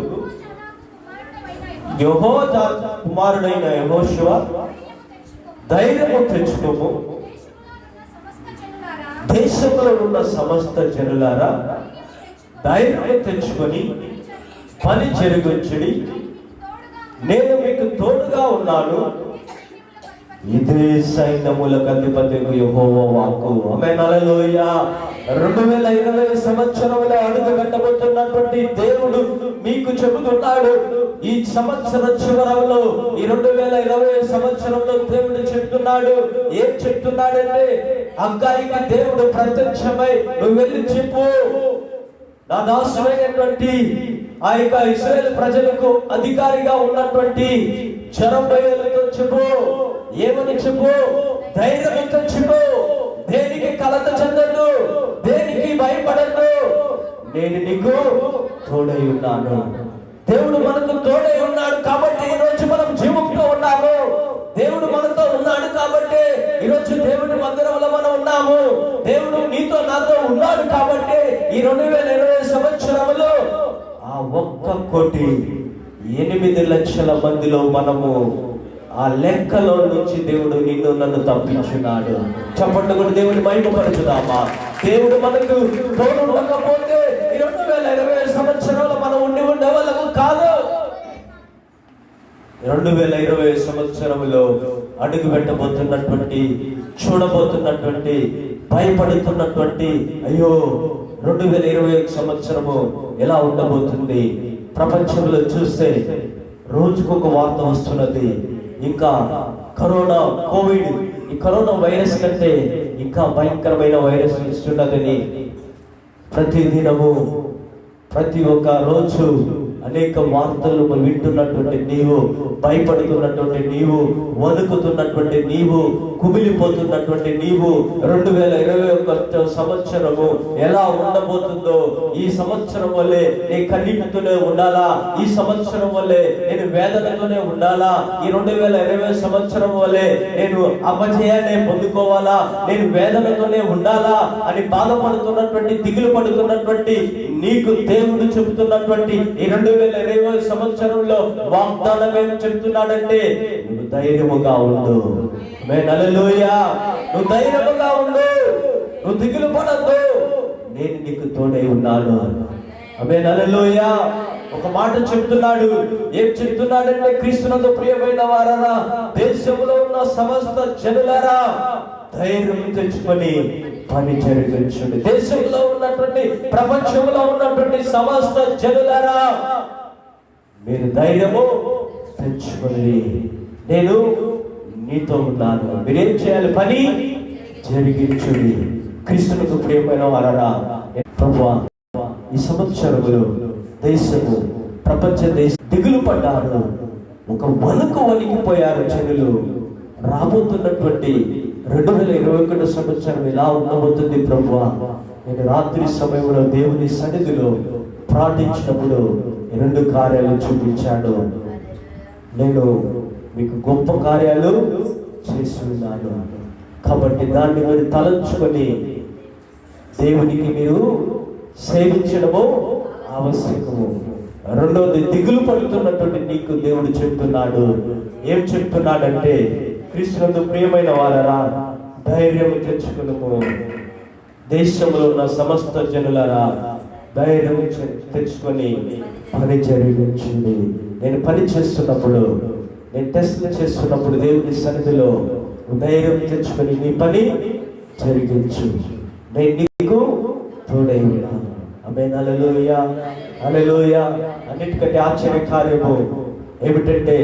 యెహోవా కుమారుడైన యెహోషువ ధైర్యము తెచ్చుకోము, దేశంలో ఉన్న సమస్త జనులారా ధైర్యము తెచ్చుకొని పని జరుగుచుడి, నేను మీకు తోడుగా ఉన్నాను. ఇదే సైన్యములకు అధిపతియగు యెహోవా వాక్కు. ఆమేన్, హల్లెలూయా. 2020 సంవత్సరంలో అడుగు పెట్టబోతున్నటువంటి దేవుడు మీకు చెబుతున్నాడు. ఈ సంవత్సర చివరలో, ఈ 2020 సంవత్సరంలో దేవుడు చెప్తున్నాడు. ఏం చెప్తున్నాడంటే, హగ్గయికి దేవుడు ప్రత్యక్షమై నువ్వు వెళ్ళి చెప్పు, నా దాసుడైనటువంటి ఆ యొక్క ఇశ్రాయేలు ప్రజలకు అధికారిగా ఉన్నటువంటి చెరబాయేలుతో చెప్పు. ఏమని చెప్పు? ధైర్యంతో చెప్పు. దేనికి కలత చెందొద్దు, దేనికి భయపడద్దు, నేను నీకు తోడై ఉన్నాను. దేవుడు మనకు తోడై ఉన్నాడు కాబట్టి ఈరోజు మనం జీవంతో ఉన్నాము. దేవుడు మనతో ఉన్నాడు కాబట్టి ఈరోజు దేవుడి మందిరంలో మనం ఉన్నాము. దేవుడు నీతో నాతో ఉన్నాడు కాబట్టి ఈ 2020 సంవత్సరంలో ఆ 1,800,00,000 మందిలో మనము ఆ లెక్కలో నుంచి దేవుడు నిన్ను నన్ను తప్పించున్నాడు. చప్పట్లు కూడా దేవుని మహిమపరచుదామా. దేవుడు మనకు తోడు ఉండకపోతే ఈ 2020 సంవత్సరంలో మనం ఉండేవాళ్ళము కాదు. 2020 సంవత్సరంలో అడుగు పెట్టబోతున్నటువంటి, చూడబోతున్నటువంటి, భయపడుతున్నటువంటి, అయ్యో 2020 సంవత్సరము ఎలా ఉండబోతుంది? ప్రపంచంలో చూస్తే రోజుకొక వార్త వస్తున్నది. ఇంకా ఈ కరోనా వైరస్ కంటే ఇంకా భయంకరమైన వైరస్ ఇస్తున్నదని ప్రతిదినము ప్రతి ఒక్క రోజు అనేక వార్తలు వింటున్నటువంటి నీవు, భయపడుతున్నటువంటి నీవు, వణుకుతున్నటువంటి నీవు, కుమిలిపోతున్నటువంటి నీవు 2021 సంవత్సరము ఎలా ఉండబోతుందో, ఈ సంవత్సరం వల్లే నేను కన్నీటితోనే ఉండాలా, ఈ సంవత్సరం వల్లే నేను వేదనతోనే ఉండాలా, ఈ 2020 సంవత్సరం వల్లే నేను అపజయాన్ని పొందుకోవాలా, నేను వేదనతోనే ఉండాలా అని బాధపడుతున్నటువంటి, దిగులు పడుతున్నటువంటి నీకు దేవుడు చెబుతున్నటువంటి ఈ 2020 సంవత్సరంలో వాగ్దానం ఏం చెప్తున్నాడంటే, నువ్వు ధైర్యముగా ఉండు. హల్లెలూయా. నువ్వు ధైర్యముగా ఉండు, నువ్వు దిగులు పడద్దు, నేను నీకు తోడై ఉన్నాను. ఆమేన్. హల్లెలూయా. ఒక మాట చెప్తున్నాడు. ఏం చెప్తున్నాడంటే, క్రీస్తునందు ప్రియమైన వారారా, దేశంలో ఉన్న సమస్త జనులారా ధైర్యం తెచ్చుకొని పని జరిగించండి. దేశంలో ఉన్నటువంటి, ప్రపంచంలో ఉన్నటువంటి సమస్త జనులారా మీరు ధైర్యము తెచ్చుకొని, నేను నీతో ఉన్నాను. మీరేం చేయాలి? పని జరిగించండి. క్రీస్తునకు ప్రియమైన వారారా, ప్రభువా ఈ సంవత్సరములు దేశము, ప్రపంచ దేశం దిగులు పడ్డారు, ఒక వణికిపోయారు జనులు. రాబోతున్నటువంటి 2021 సంవత్సరం ఎలా ఉండబోతుంది ప్రభువా? నేను రాత్రి సమయంలో దేవుని సన్నిధిలో ప్రార్థించినప్పుడు 2 కార్యాలు చూపించాడు. నేను మీకు గొప్ప కార్యాలు చేస్తున్నాను కాబట్టి దాన్ని మీరు తలంచుకొని దేవునికి మీరు సేవించడము ఆవశ్యకము. రెండోది, దిగులు పడుతున్నటువంటి నీకు దేవుడు చెప్తున్నాడు. ఏం చెప్తున్నాడంటే, క్రీస్తునందు ప్రియమైన వారరా ధైర్యం తెచ్చుకునుము. దేశంలో ఉన్న సమస్త జనులారా ధైర్యం తెచ్చుకొని పని జరిగించింది. నేను పని చేస్తున్నప్పుడు, నేను టెస్ట్ చేస్తున్నప్పుడు దేవుని సన్నిధిలో ధైర్యం తెచ్చుకొని నీ పని జరిగించు, నేను నీకు తోడై ఉన్నాను. ఆమేన్. హల్లెలూయా. హల్లెలూయా. అన్నిటికంటే ఆశ్చర్య కార్యము ఏమిటంటే,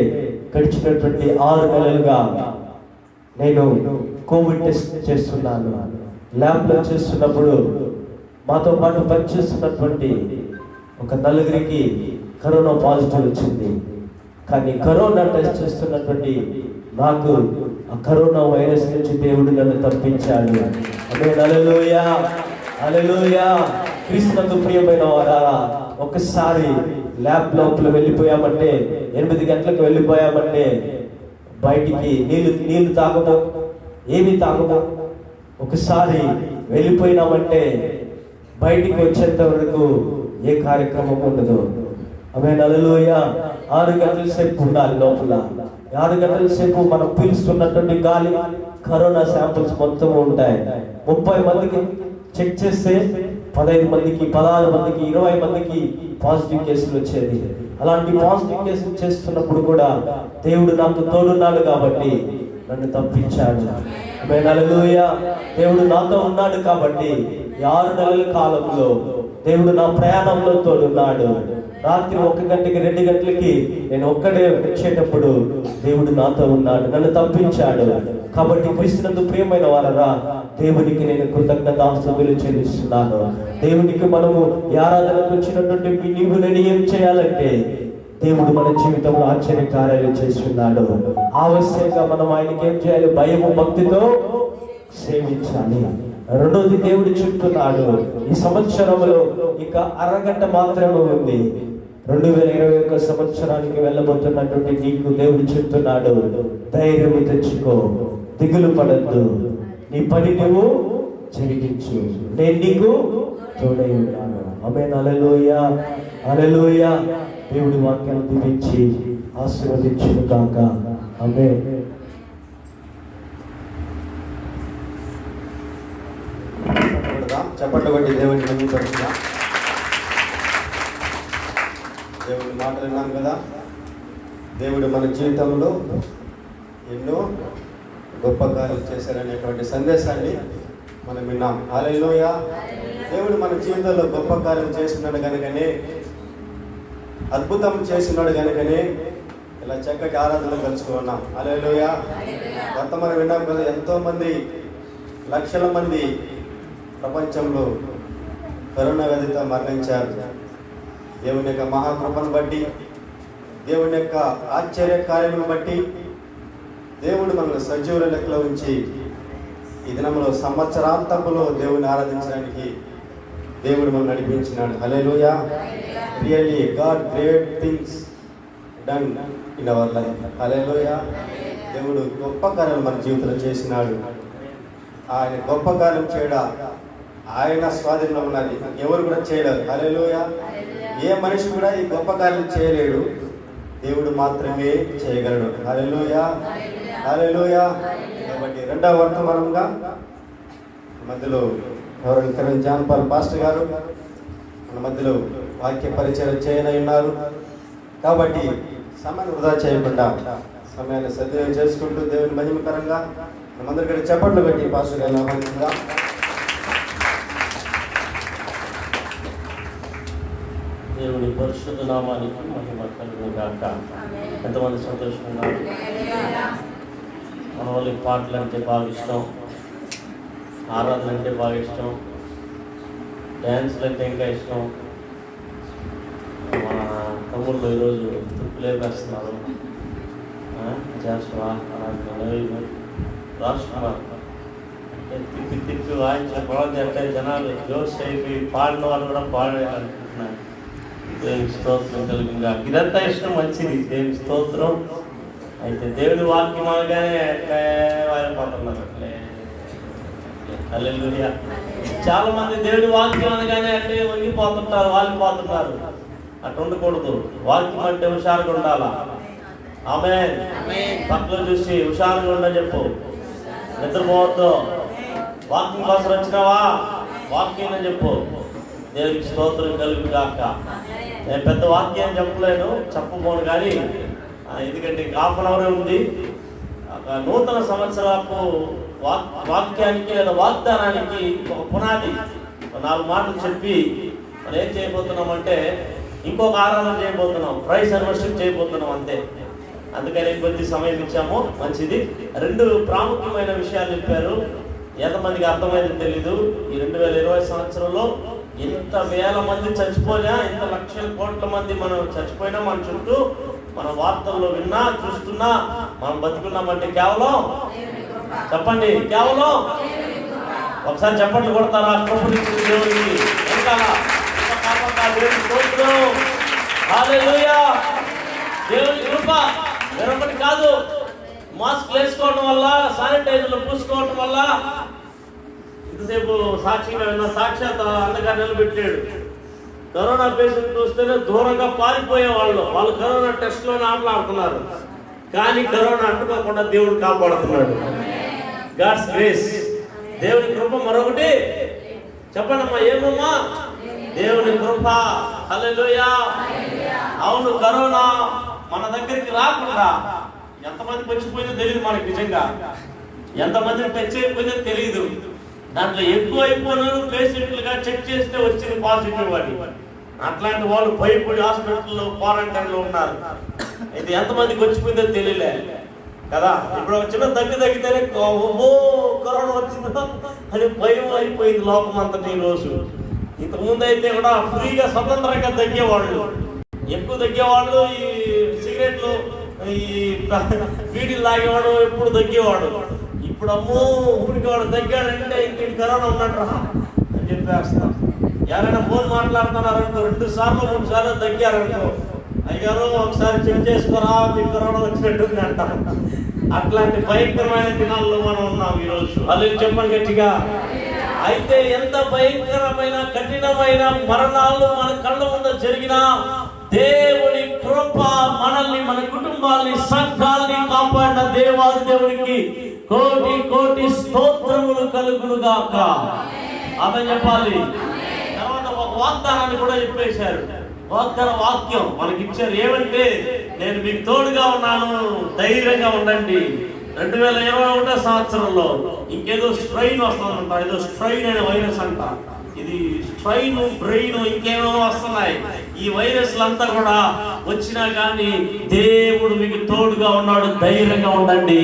గడిచినటువంటి 6 నెలలుగా నేను కోవిడ్ టెస్ట్ చేస్తున్నాను. ల్యాబ్లో చేస్తున్నప్పుడు మాతో పాటు పనిచేస్తున్నటువంటి ఒక 4 కరోనా పాజిటివ్ వచ్చింది. కానీ కరోనా టెస్ట్ చేస్తున్నటువంటి నాకు ఆ కరోనా వైరస్ నుంచి దేవుడు నన్ను తప్పించాడు. ఆమేన్. హల్లెలూయా. హల్లెలూయా. క్రీస్తునందు ప్రియమైన వారారా, ఒకసారి ల్యాబ్ లోపల వెళ్ళిపోయామంటే, 8 గంటలకు వెళ్ళిపోయామంటే బయటికి నీళ్లు తాగము, ఏమి తాగము. ఒకసారి వెళ్ళిపోయినామంటే బయటికి వచ్చేంత వరకు ఏ కార్యక్రమం ఉండదు. ఆమేన్. హల్లెలూయా. 6 గంటల సేపు ఉండాలి లోపల. 6 గంటల సేపు మనం పీల్చుతున్నటువంటి గాలి, కరోనా శాంపుల్స్ మొత్తం ఉంటాయి. 30 మందికి చెక్ చేస్తే 15 మందికి, 16 మందికి, 20 మందికి పాజిటివ్ కేసులు వచ్చేది. అలాంటి పాజిటివ్ కేసులు చేస్తున్నప్పుడు కూడా దేవుడు నాకు తోడున్నాడు కాబట్టి నన్ను తప్పించాడు. ఆమేన్. హల్లెలూయా. దేవుడు నాతో ఉన్నాడు కాబట్టి 6 నెలల కాలంలో దేవుడు నా ప్రయాణంలో తోడున్నాడు. రాత్రి 1 గంటకి 2 గంటలకి నేను ఒక్కడే వచ్చేటప్పుడు దేవుడు నాతో ఉన్నాడు, నన్ను తప్పించాడు. కాబట్టి క్రీస్తునందు ప్రియమైన వారరా, దేవునికి నేను కృతజ్ఞతాస్తుతులు చెల్లిస్తున్నాను. దేవునికి మనము ఆరాధనకు వచ్చినటువంటి నీవు నేను ఏం చేయాలంటే, దేవుడు మన జీవితంలో ఆశ్చర్య కార్యాలు చేస్తున్నాడు. ఆవశ్యంగా మనం ఆయనకి ఏం చేయాలి? భయము భక్తితో సేవించాలి. రెండోది, దేవుడు చెప్తున్నాడు, ఈ సంవత్సరంలో ఇంకా అరగంట మాత్రమే ఉంది. 2021 సంవత్సరానికి వెళ్ళబోతున్నటువంటి నీకు దేవుడు చెప్తున్నాడు, ధైర్యం తెచ్చుకో, దిగులు పడద్దు, నీ పని నువ్వు జరిగించు, నేను నీకు తోడై ఉన్నాను. ఆమేన్. హల్లెలూయా. హల్లెలూయా. దేవుడి వాక్యాన్ని దీవించి ఆశీర్వదించును గాక. ఆమేన్. చెప్పండి బట్టి దేవుడిని నమ్ముకుంటున్నా. దేవుడి మాటలు విన్నాం కదా. దేవుడు మన జీవితంలో ఎన్నో గొప్ప కార్యాలు చేశారనేటువంటి సందేశాన్ని మనం విన్నాం. హల్లెలూయా. దేవుడు మన జీవితంలో గొప్ప కార్యం చేస్తున్నాడు కనుకనే, అద్భుతం చేస్తున్నాడు కనుకనే ఇలా చక్కటి ఆరాధనలు కలుసుకున్నాం. హల్లెలూయా. గత మనం విన్నాం కదా, ఎంతోమంది లక్షల మంది ప్రపంచంలో కరోనా వ్యాధితో మరణించారు. దేవుని యొక్క మహాకృపను బట్టి, దేవుని యొక్క ఆశ్చర్య కార్యములను బట్టి దేవుడు మనల్ని సజీవుల లెక్కలో ఉంచి ఈ దినంలో సంవత్సరాంతములో దేవుని ఆరాధించడానికి దేవుడు మనం నడిపించినాడు. Hallelujah. Really God great things done in our life. Hallelujah. దేవుడు గొప్ప కార్యాలు మన జీవితంలో చేసినాడు. ఆయన గొప్ప కార్యం చేయడా ఆయన స్వాధీనంలో ఉన్నది, ఎవరు కూడా చేయలేరు. హల్లెలూయా. ఏ మనిషి కూడా ఈ గొప్ప కార్యం చేయలేడు, దేవుడు మాత్రమే చేయగలడు. హల్లెలూయా. హల్లెలూయా. కాబట్టి రెండవ వర్తమానంగా మధ్యలో ఎవరు జాన్ పాల్ పాస్టర్ గారు మన మధ్యలో వాక్య పరిచయం చేయనై ఉన్నారు. కాబట్టి సమయాన్ని వృధా చేయకుండా సమయాన్ని సద్వినియోగం చేసుకుంటూ దేవుని మహిమకరంగా మనందరికీ చప్పట్లు పెట్టి పాస్టర్ గారిని ఆహ్వానించుదాం. దేవుని పరిశుద్ధ నామానికి మహిమ కలుగును గాక. ఎంతమంది సంతోషంగా ఉన్నారు? మన వాళ్ళకి పాటలు అంటే బాగా ఇష్టం, ఆరాధన అంటే బాగా ఇష్టం, డ్యాన్సులు అంటే ఇంకా ఇష్టం. మన తమ్ముళ్ళు ఈరోజు తుప్పు లేపేస్తున్నారు. చేస్తున్నా రాష్ట్రం తిప్పి తిప్పి వాయించిన పొలం అంటే జనాలు జోష్ అయిపోయి పాడిన వాళ్ళు కూడా పాడాలనుకుంటున్నారు. దేవుని స్తోత్రం కలిగిందా. ఇదంతా ఇష్టం, మంచిది. దేవుని స్తోత్రం. అయితే దేవుని వాక్యం అనగానే అట్లే వారిపోతున్నారు. అట్లే హల్లెలూయా. చాలా మంది దేవుని వాక్యం అనగానే అట్లే వంగిపోతుంటారు, వాలిపోతున్నారు. అట్లా ఉండకూడదు. వాక్యం అంటే హుషారుగా ఉండాలా. ఆమేన్. పక్కలో చూసి హుషారుగా ఉండ చెప్పు, నిద్రపోవద్దు. వాక్యం కోసం వచ్చినావా, వాక్యం అని చెప్పు. దేవునికి స్తోత్రం కలుగు కాక. నేను పెద్ద వాక్యం చెప్పలేను, చెప్పబోను, కానీ ఎందుకంటే హాఫ్ అన్ అవరే ఉంది. నూతన సంవత్సరపు వాక్యానికి లేదా వాగ్దానానికి ఒక పునాది 4 మాటలు చెప్పి మనం ఏం చేయబోతున్నామంటే ఇంకొక ఆరాధన చేయబోతున్నాం, ప్రైజ్ అండ్ వర్షిప్ చేయబోతున్నాం అంతే. అందుకని కొద్ది సమయం ఇచ్చాము, మంచిది. 2 ప్రాముఖ్యమైన విషయాలు చెప్పారు. ఎంతమందికి అర్థమైంది తెలీదు. ఈ 2020 సంవత్సరంలో ఇంత వేల మంది చచ్చిపోయినా, ఇంత లక్షల కోట్ల మంది మనం చచ్చిపోయినా, మన చుట్టూ మన వార్తల్లో విన్నా చూస్తున్నా మనం బతుకున్నామంటే కేవలం, చెప్పండి, కేవలం ఒకసారి చెప్పండి కొడతారా? దేవునికి దేవుని కృప వేరొకటి కాదు. మాస్క్ వేసుకోవడం వల్ల, శానిటైజర్లు పూసుకోవడం వల్ల ఇంతసేపు సాక్షిగా విన్న సాక్షాత్ అంతగా నిలబెట్టాడు. కరోనా పేషెంట్ వస్తేనే దూరంగా పారిపోయేవాళ్ళు, వాళ్ళు కరోనా టెస్ట్లోనే ఆటలాడుతున్నారు. కానీ కరోనా అంటుకోకుండా దేవుడు కాపాడుతున్నాడు. గాడ్స్ గ్రేస్, దేవుని కృప. మరొకటి చెప్పండమ్మా, ఏమమ్మా? దేవుని కృప. హల్లెలూయా. అవును, కరోనా మన దగ్గరికి రాకుండా ఎంతమంది వచ్చిపోయిందో తెలియదు మనకి. నిజంగా ఎంతమందిని టచ్ అయిపోయిందో తెలియదు. దాంట్లో ఎక్కువ అయిపోయినారు పేషెంట్లుగా చెక్ చేస్తే వచ్చింది పాజిటివ్ అని. అట్లాంటి వాళ్ళు భయపడి హాస్పిటల్లో క్వారంటైన్లో ఉన్నారు. అయితే ఎంతమందికి వచ్చిపోయిందో తెలియలే కదా. ఇప్పుడు ఒక చిన్న తగ్గితేనే ఓ కరోనా వచ్చిందో అని భయం అయిపోయింది లోకం అంతటి. రోజు ఇంతకుముందు అయితే కూడా ఫ్రీగా స్వతంత్రంగా తగ్గేవాళ్ళు, ఎక్కువ తగ్గేవాళ్ళు. ఈ సిగరెట్లు, ఈ బీడీలు తాగేవాడు ఎప్పుడు తగ్గేవాడు. ఇప్పుడు అమ్మో ఊరికి వాడు తగ్గాడంటే ఇంక కరోనా ఉన్నట్టు అని చెప్పేస్తాం. ఎవరైనా ఫోన్ మాట్లాడుతున్నారనుకో, 2 సార్లు 3 సార్లు తగ్గారనుకో, అయ్యారు ఒకసారి చెక్ చేసుకోరా మీకు కరోనా వచ్చినట్టుంది అంటాం. అట్లాంటి భయంకరమైన దినాల్లో మనం ఉన్నాం ఈరోజు. అలా చెప్పండి గట్టిగా. అయితే ఎంత భయంకరమైన కఠినమైన మరణాలు మన కళ్ళ ముందు జరిగినా దేవుని కృప మనల్ని, మన కుటుంబాన్ని, సంఘాన్ని కాపాడిన దేవాది దేవునికి కోటి కోటి స్తోత్రములు కలుగును గాక. ఆమె చెప్పాలి. తర్వాత ఒక వాగ్దానాన్ని కూడా చెప్పేశారు. వాగ్దాన వాక్యం మనకి ఇచ్చారు. ఏమంటే, నేను మీకు తోడుగా ఉన్నాను, ధైర్యంగా ఉండండి. 2021 సంవత్సరంలో ఇంకేదో స్ట్రైన్ వస్తుందంట, ఏదో స్ట్రైన్ అనే వైరస్ అంట. ఇది స్ట్రైన్, బ్రెయిన్, ఇంకేమో వస్తున్నాయి. ఈ వైరస్లంతా కూడా వచ్చినా కానీ దేవుడు మీకు తోడుగా ఉన్నాడు. ధైర్యంగా ఉండండి.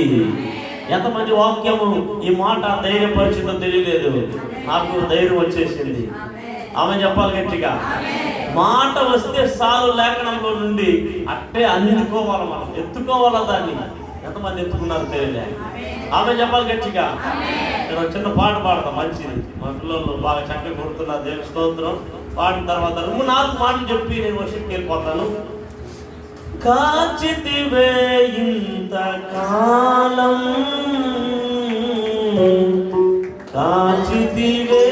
ఎంతమంది వాక్యము ఈ మాట ధైర్యపరిచిందో తెలియలేదు. నాకు ధైర్యం వచ్చేసింది. ఆమె చెప్పాలి గట్టిగా. మాట వస్తే సాలు లేఖనంలో నుండి అట్టే అందుకోవాలి, మనం ఎత్తుకోవాలా దాన్ని. ఎంతమంది ఎత్తుకున్నారు తెలియలే. ఆమె చెప్పాలి గట్టిగా. నేను ఒక చిన్న పాట పాడతాం, మంచిది. మా పిల్లలు బాగా చక్కగా కొడుతున్నారు. దేవుని స్తోత్రం. పాడిన తర్వాత 4 మాటలు చెప్పి నేను వర్షిప్కి వెళ్ళిపోతాను. కాచితివే ఇంతకాలం, కాచితివే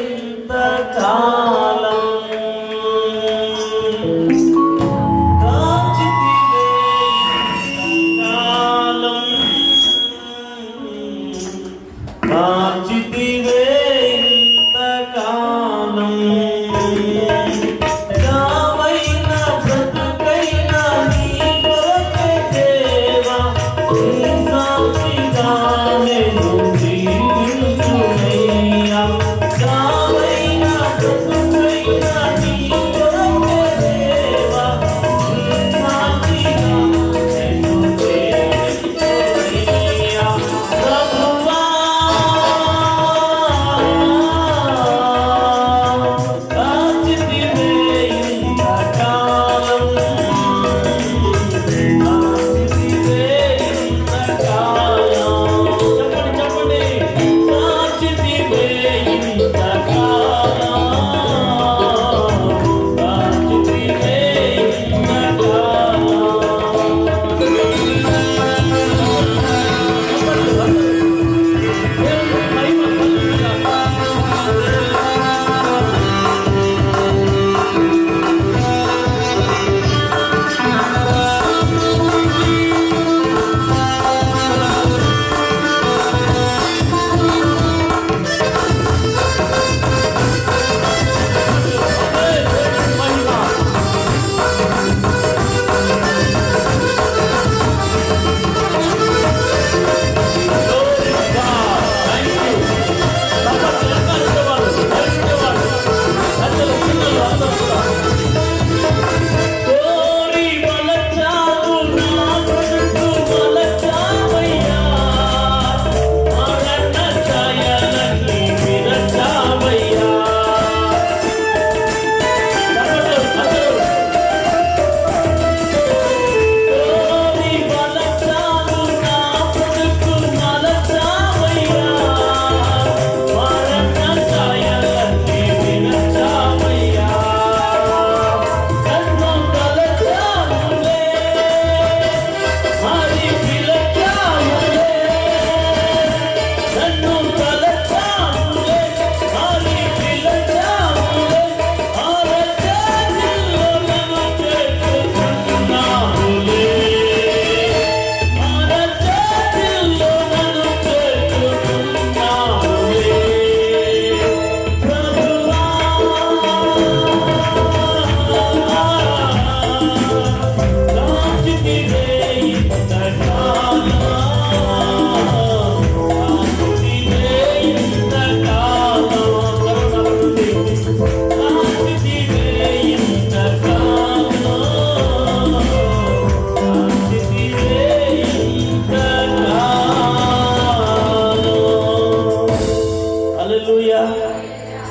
ఇంతకాలం, కాచితివే ఇంతకాలం, కాచితివే ఇంతకాలం,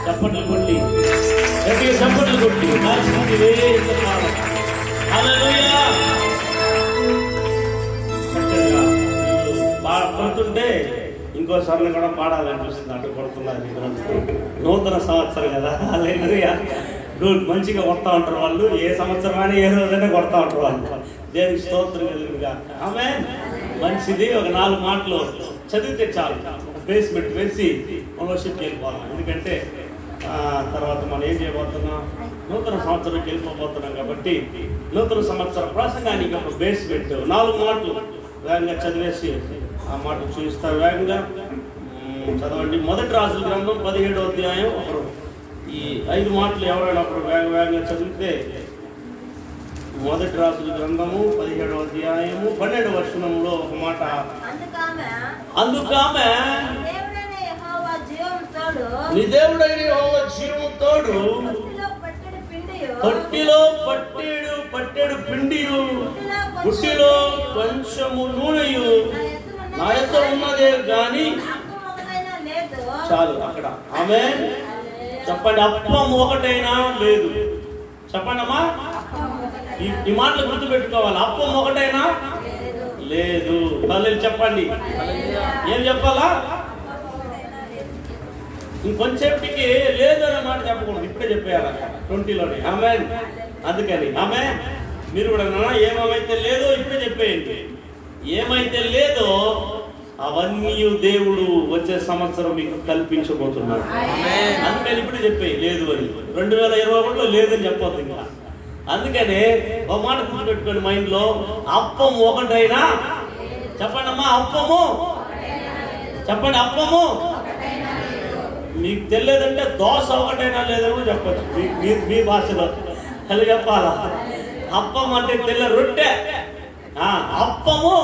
చప్పట్లు కొట్టి గట్టిగా చప్పట్లు కొట్టి పడుతుంటే ఇంకో స్వర్ణ కూడా పాడాలనిపిస్తుంది. అటు పడుతున్నారు. నూతన సంవత్సరం కదా. హల్లెలూయా. గుడ్. మంచిగా కొడతా ఉంటారు వాళ్ళు. ఏ సంవత్సరం అని ఏ రోజైనా కొడతా ఉంటారు వాళ్ళు. దేవునికి స్తోత్రం కలుగుగా. ఆమేన్. మంచిది. ఒక 4 మాటలు చదివితే చాలు. బేస్మెంట్ వేసి వర్షిప్కి వెళ్ళిపోవాలి. ఎందుకంటే తర్వాత మనం ఏం చేయబోతున్నాం, నూతన సంవత్సరానికి వెళ్ళిపోతున్నాం కాబట్టి నూతన సంవత్సర ప్రసంగానికి ఒక బేస్మెంట్ 4 మాటలు వేగంగా చదివేసి ఆ మాటలు చూపిస్తారు. వేగంగా చదవండి. మొదటి రాజుల గ్రంథం 17వ అధ్యాయం. ఒకరు ఈ 5 మాటలు ఎవరైనా ఒకరు వేగంగా చదివితే, మొదటి రాజుల గ్రంథము 17వ అధ్యాయము 12వ వచనంలో ఒక మాట. అందుకామె నీ దేవుడైన యెహోవా జీవము తోడు తొట్టిలో పట్టెడు పిండియు గుడ్డిలో కొంచెము నూనెయు నా యొద్ద ఉన్నదే గాని. చాలు అక్కడ. ఆమేన్. చెప్పండి, అప్పం ఒకటైనా లేదు. చెప్పండి అమ్మా, ఈ మాటలు గుర్తుపెట్టుకోవాలి. అప్పం ఒకటైనా లేదు. తల్లి చెప్పండి, ఏం చెప్పాలా? ఇంకొంచెంటికి లేదు అనే మాట చెప్పకూడదు, ఇప్పుడే చెప్పేయాలి 20లోనే. ఆమేన్. అందుకని ఆమేన్. మీరు కూడా ఏమైతే లేదో ఇప్పుడే చెప్పేయండి. ఏమైతే లేదో అవన్నీ దేవుడు వచ్చే సంవత్సరం మీకు కల్పించబోతున్నాడు. అందుకని ఇప్పుడు చెప్పేయి లేదు అని. 2021లో లేదని చెప్పొద్దు ఇంకా. అందుకనే ఒక మాట గుర్తుపెట్టుకోండి మైండ్ లో, అప్పం ఒకటైనా. చెప్పండి అమ్మా, అప్పము. చెప్పండి, అప్పము. మీకు తెలియదంటే దోశ ఒకటైనా లేదని చెప్పచ్చు మీ భాషలో. అది చెప్పాలా? అప్పం అంటే తెల్ల రొట్టె. అప్పము.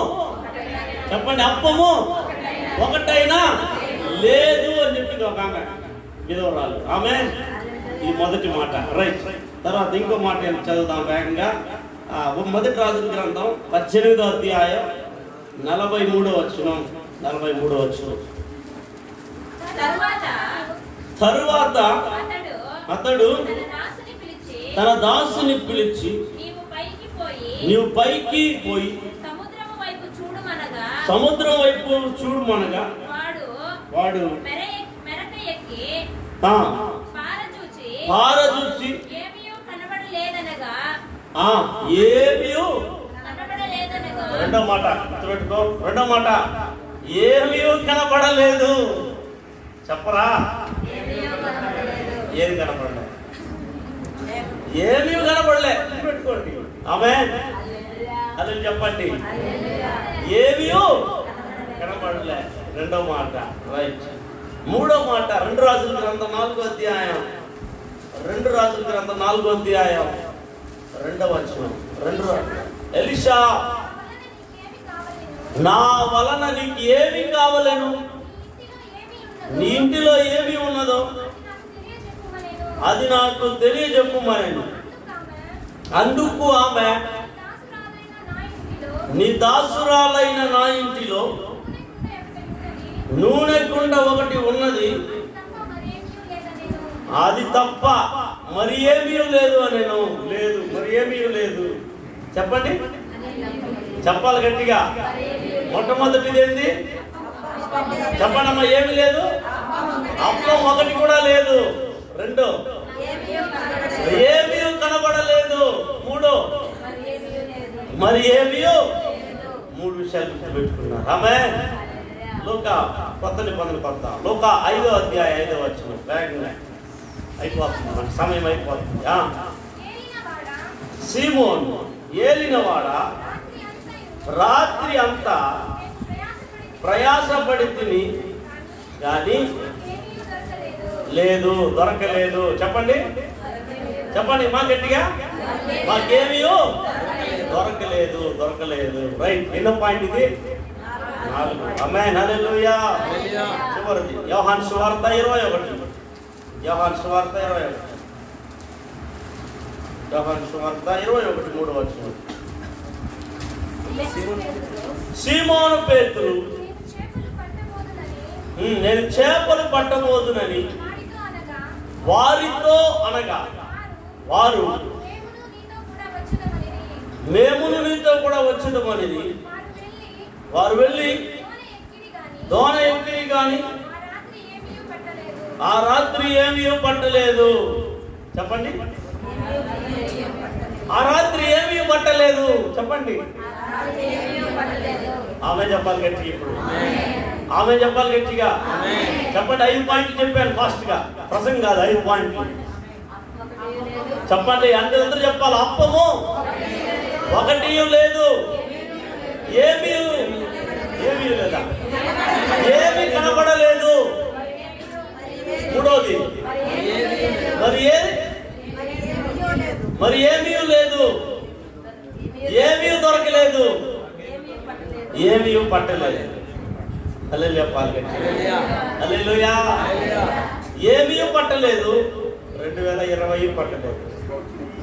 చెప్పండి, అప్పము ఒకటైనా లేదు అని చెప్పింది ఒక ఆమె, విధవరాలు. ఆమె ఈ మొదటి మాట. రైట్. తర్వాత ఇంకో మాట చదువుతాం వేగంగా. మొదటి రాజుల గ్రంథం 18వ అధ్యాయం 43వ వచనం. 43వ వచనం. తరువాత అతడు తన దాసుని పిలిచి, నీవు పైకి పోయి సముద్రం వైపు చూడమనగా వాడు పారజూచి రెండో మాట గుర్తుపెట్టుకో. రెండో మాట, ఏమీ కనబడలేదు. చెప్పరా? ఏది కనపడలే? ఏమీ కనపడలే. పెట్టుకోండి. ఆమేన్. అది చెప్పండి, ఏమీ కనపడలే. రెండో మాట. రైట్. మూడో మాట, 2 రాజుల గ్రంథం 4వ అధ్యాయం. 2 రాజుల గ్రంథం 4వ అధ్యాయం 2వ వచనం. ఎలీషా, నా వలన నీకు ఏమి కావలేను, నీ ఇంటిలో ఏమి ఉన్నదో అది నాకు తెలియజెప్పుమనెను. అందుకు ఆమె, నీ దాసురాలైన నా ఇంటిలో నూనె కుండ ఒకటి ఉన్నది, అది తప్ప మరి ఏమీ లేదు అనేను. లేదు, మరి ఏమీ లేదు. చెప్పండి, చెప్పాలి గట్టిగా. మొట్టమొదటిది ఏంది? చెప్పండి అమ్మా, ఏమి లేదు? అప్పం ఒకటి కూడా లేదు. రెండు, ఏమీ కనబడలేదు. మూడు, మరి ఏమీ. 3 విషయాలు గుర్తుపెట్టుకున్నారు. ఆమేన్. లూకా కొత్త నిబంధన కొత్త లూకా 5వ అధ్యాయం 5వ వచనం. వేగంగా అయిపోతుంది, మన సమయం అయిపోతుంది. సీమోను ఏలినవాడా, రాత్రి అంతా ప్రయాసపడి తిని కానీ లేదు, దొరకలేదు. చెప్పండి, చెప్పండి మా గట్టిగా, మాకేమీ దొరకలేదు. రైట్. ఎన్నో పాయింట్ ఇది? 4. ఆమేన్. హల్లెలూయా. చివరిది యోహాను సువార్త 21. యోహాను సువార్త 21. యోహాను సువార్త 21 3వ వచనం. సీమోను పేతురు, నేను చేపలు పట్టబోదునని వారితో అనగా, వారు మేమును నీతో కూడా వచ్చేదమని వారు వెళ్ళి దోణ ఎక్కిరి గాని ఆ రాత్రి ఏమీ పట్టలేదు. చెప్పండి, ఆ రాత్రి ఏమీ పట్టలేదు. చెప్పండి, ఆమె చెప్పాలి గట్టిగా. ఇప్పుడు ఆమె చెప్పాలి గట్టిగా. చెప్పండి, 5 పాయింట్లు చెప్పాను ఫాస్ట్ గా. ప్రసంగం కాదు, 5 పాయింట్లు చెప్పండి. అందరూ చెప్పాలి. అప్పము ఒకటి లేదు, ఏమీ లేదా, ఏమీ కనబడలేదు. మూడోది, మరి ఏమీ లేదు, ఏమీ దొరకలేదు, ఏమీ పట్టలేదు. హల్లెలూయా. హల్లెలూయా. ఏమీ పట్టలేదు. 2020 పట్టలేదు.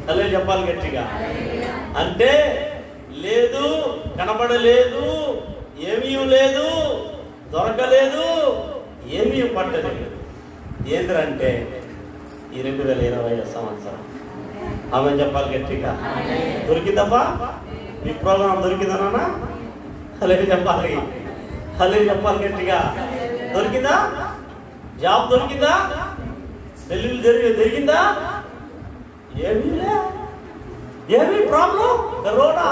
అలా చెప్పాలి గట్టిగా. అంటే లేదు, కనబడలేదు, ఏమీ లేదు, దొరకలేదు, ఏమీ పట్టలేదు. ఏంటంటే ఈ 2020 సంవత్సరం. ఆమె చెప్పాలి గట్టిగా. దొరికిందమ్మా? మీ ప్రోగ్రాం దొరికిందనా? అలా చెప్పాలి. అలా చెప్పాలి గట్టిగా. దొరికిందా? జాబ్ దొరికిందా? డెలివరీ జరిగిందా? ఏమీ లే. ఏమీ ప్రాబ్లం? కరోనా,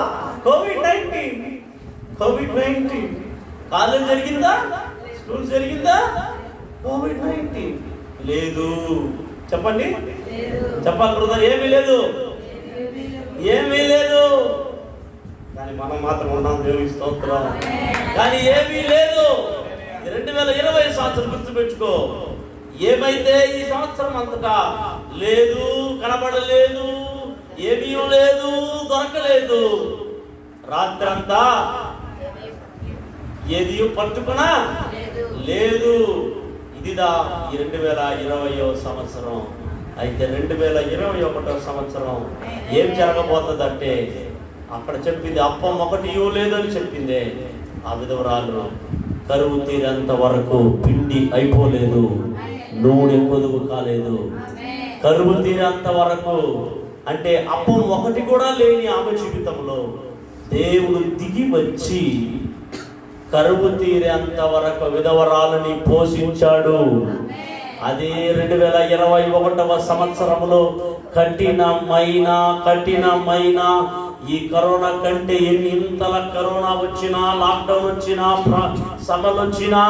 కోవిడ్-19 కాలేజ్ జరిగిందా? స్కూల్ జరిగిందా? కోవిడ్-19 లేదు. చెప్పండి, చెప్పాలి బ్రదర్. ఏమీ లేదు, ఏమీ లేదు. కానీ మనం మాత్రం ఉన్నాం, దేవుని స్తోత్రం. కానీ ఏమీ లేదు. 2020 సంవత్సరం గుర్తుపెట్టుకో. ఏమైతే ఈ సంవత్సరం అంతటా లేదు, కనబడలేదు, ఏమీ లేదు, దొరకలేదు. రాత్రంతా ఏది పట్టుకున్నా లేదు. ఇదిదా ఈ 2020 సంవత్సరం. అయితే 2021 సంవత్సరం ఏం జరగబోతుందంటే, అక్కడ చెప్పింది అప్పం ఒకటి ఇవ్వలేదు అని చెప్పింది. ఆ విధవరాలు కరువు తీరేంత వరకు పిండి అయిపోలేదు, నూనె పొదుగు కాలేదు. కరువు తీరేంత వరకు అంటే అప్పం ఒకటి కూడా లేని ఆమె జీవితంలో దేవుడు దిగి వచ్చి కరువు తీరేంత వరకు విధవరాలని పోషించాడు. అదే 2021 సంవత్సరంలో కఠినమైన ఈ కరోనా కంటే ఇంతల కరోనా వచ్చినా, లాక్డౌన్ వచ్చినా, సభలు వచ్చినా,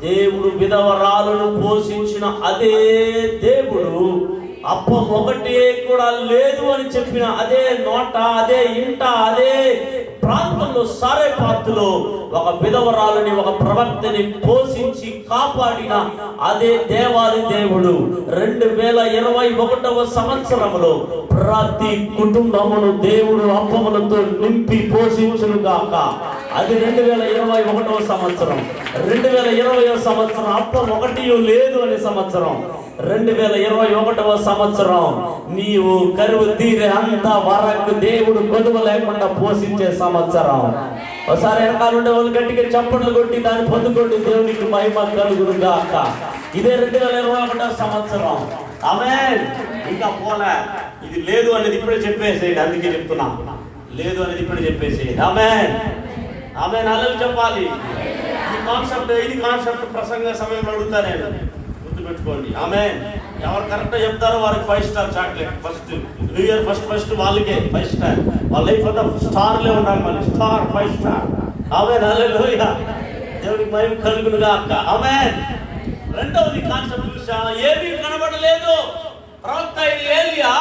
దేవుడు విధవరాలను పోషించిన అదే దేవుడు అప్పం ఒకటే కూడా లేదు అని చెప్పిన అదే నోట, అదే ఇంట, అదే ప్రాంతంలో సారేపాతులో ఒక విధవరాలని, ఒక ప్రవక్తని పోషించి కాపాడిన అదే దేవాది దేవుడు 2021 సంవత్సరంలో ప్రతి కుటుంబమును దేవుడు అప్పములతో నింపి పోషించును గాక. అది 2021 సంవత్సరం. 2020 సంవత్సరం అప్పం ఒకటి లేదు అనే సంవత్సరం. 2021 సంవత్సరం నీవు కరువు తీరే అంత వరకు దేవుడు కొదువ లేకుండా పోషించే సంవత్సరం. ఒకసారి వెనకాలంటే వాళ్ళు గట్టిగా చప్పట్లు కొట్టి దాన్ని పొందుకోండి. దేవునికి మహిమ కలుగును గాక. ఇదే 2021 సంవత్సరం. ఆమేన్. ఇంకా పోలే. ఇది లేదు అనేది ఇప్పుడే చెప్పేసేయండి. అందుకే చెప్తున్నా, లేదు అనేది ఇప్పుడే చెప్పేసేయండి. ఆమేన్, ఆమేన్. అల్లలు చెప్పాలి. ఈ కాన్సెప్ట్, ఇది కాన్సెప్ట్ ప్రసంగ సమయంలో అడుగుతా నేను, గుర్తుపెట్టుకోండి. ఆమేన్. ఎవరు కరెక్ట్ చెప్తారో వారికి 5 star chocolate. First new year first వాళ్ళకే 5 స్టార్. వాళ్ళ లైఫ్ అంతా స్టార్లే ఉండాలి. మళ్ళీ స్టార్ 5 స్టార్. ఆమేన్. హల్లెలూయా. దేవునికి మహిమ కలుగును గాక. ఆమేన్. రెండవది కాన్సెప్ట్ చూసా, ఏమీ కనబడలేదు. ప్రవక్త అయిన ఏలియా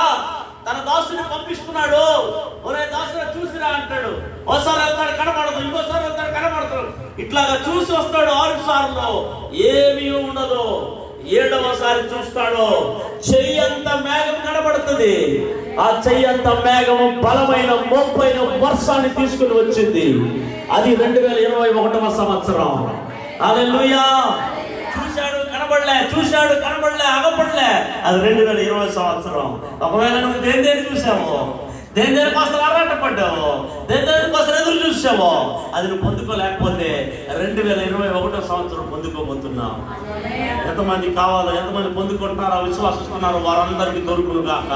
తన దాసుని పంపిస్తున్నాడు. ఒరే దాసుని చూసిరా అంటాడు. ఒకసారి వెళ్తాడు, కనబడదు. ఇంకోసారి వెళ్తాడు, కనబడతాడు. ఇట్లాగా చూసి వస్తాడు. 6 సార్లు ఏమీ ఉండదు. 7వసారి చూస్తాడు, చెయ్యంత మేఘం కనబడుతుంది. ఆ చెయ్యంత మేఘము బలమైన మోపైన వర్షాన్ని తీసుకుని వచ్చింది. అది 2021 సంవత్సరం. హల్లెలూయా. చూశాడు కనబడలే, అగపడలే. అది 2020 సంవత్సరం. ఒకవేళ నువ్వు దేని చూసావు, దేని కోసం ఆరాట పడ్డావు, దేని కోసం ఎదురు చూసావో, అది నువ్వు పొందుకోలేకపోతే 2021 సంవత్సరం పొందుకోబోతున్నావు. ఎంతమంది కావాలో, ఎంతమంది పొందుకుంటున్నారో, విశ్వాసిస్తున్నారో వారందరికీ దొరుకును గాక.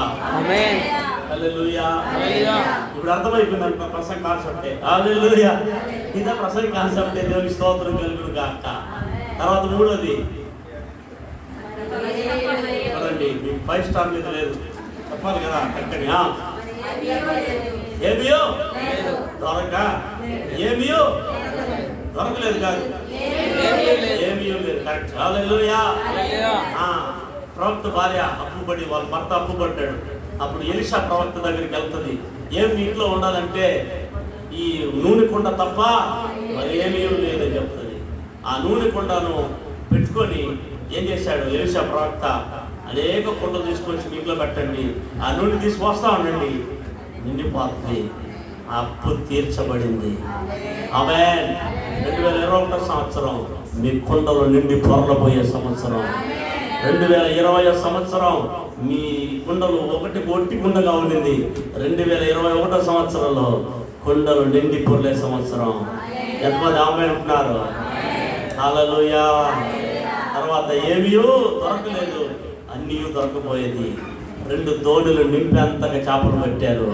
హల్లెలూయా. ఇప్పుడు అర్థమైపోయిందంట ప్రసంగ కాన్సెప్టే. హల్లెలూయా. ఇదే ప్రసంగ కాన్సెప్టే. దేవుని స్తోత్రం కలుగును గాక. తర్వాత మూడోది చూడండి, 5 స్టార్ మీద లేదు చెప్పాలి కదా. ఎక్కడి ఏమియో దొరకలేదు కాదు, ఏమియో లేదు. కరెక్ట్. హల్లెలూయా. ప్రవక్త భార్య అప్పుపడి, వాళ్ళ భర్త అప్పుపడ్డాడు. అప్పుడు ఎలీషా ప్రవక్త దగ్గరికి వెళ్తుంది. ఏమి ఇంట్లో ఉండాలంటే ఈ నూనె కుండ తప్ప మరి ఏమీ లేదని చెప్తుంది. ఆ నూనె కుండను పెట్టుకొని ఏం చేశాడు ఎలీషా ప్రవక్త, అనేక కుండలు తీసుకొచ్చి ఇంట్లో పెట్టండి, ఆ నూనె తీసుకొస్తా ఉండండి, నిండిపోతుంది. అప్పు తీర్చబడింది. ఆమేన్. 2021 సంవత్సరం మీ కుండలు నిండి పొరలబోయే సంవత్సరం. 2020 సంవత్సరం మీ కుండలు ఒకటి ఒట్టి కుండగా ఉండింది. 2021 సంవత్సరంలో కుండలు నిండి పొర్లే సంవత్సరం. ఎంతమంది ఆమె అంటున్నారు? హల్లెలూయా. తర్వాత ఏమీయూ దొరకలేదు, అన్నీ దొరకపోయేది. 2 దోణులు నింపేంతగా చేపలు పట్టారు.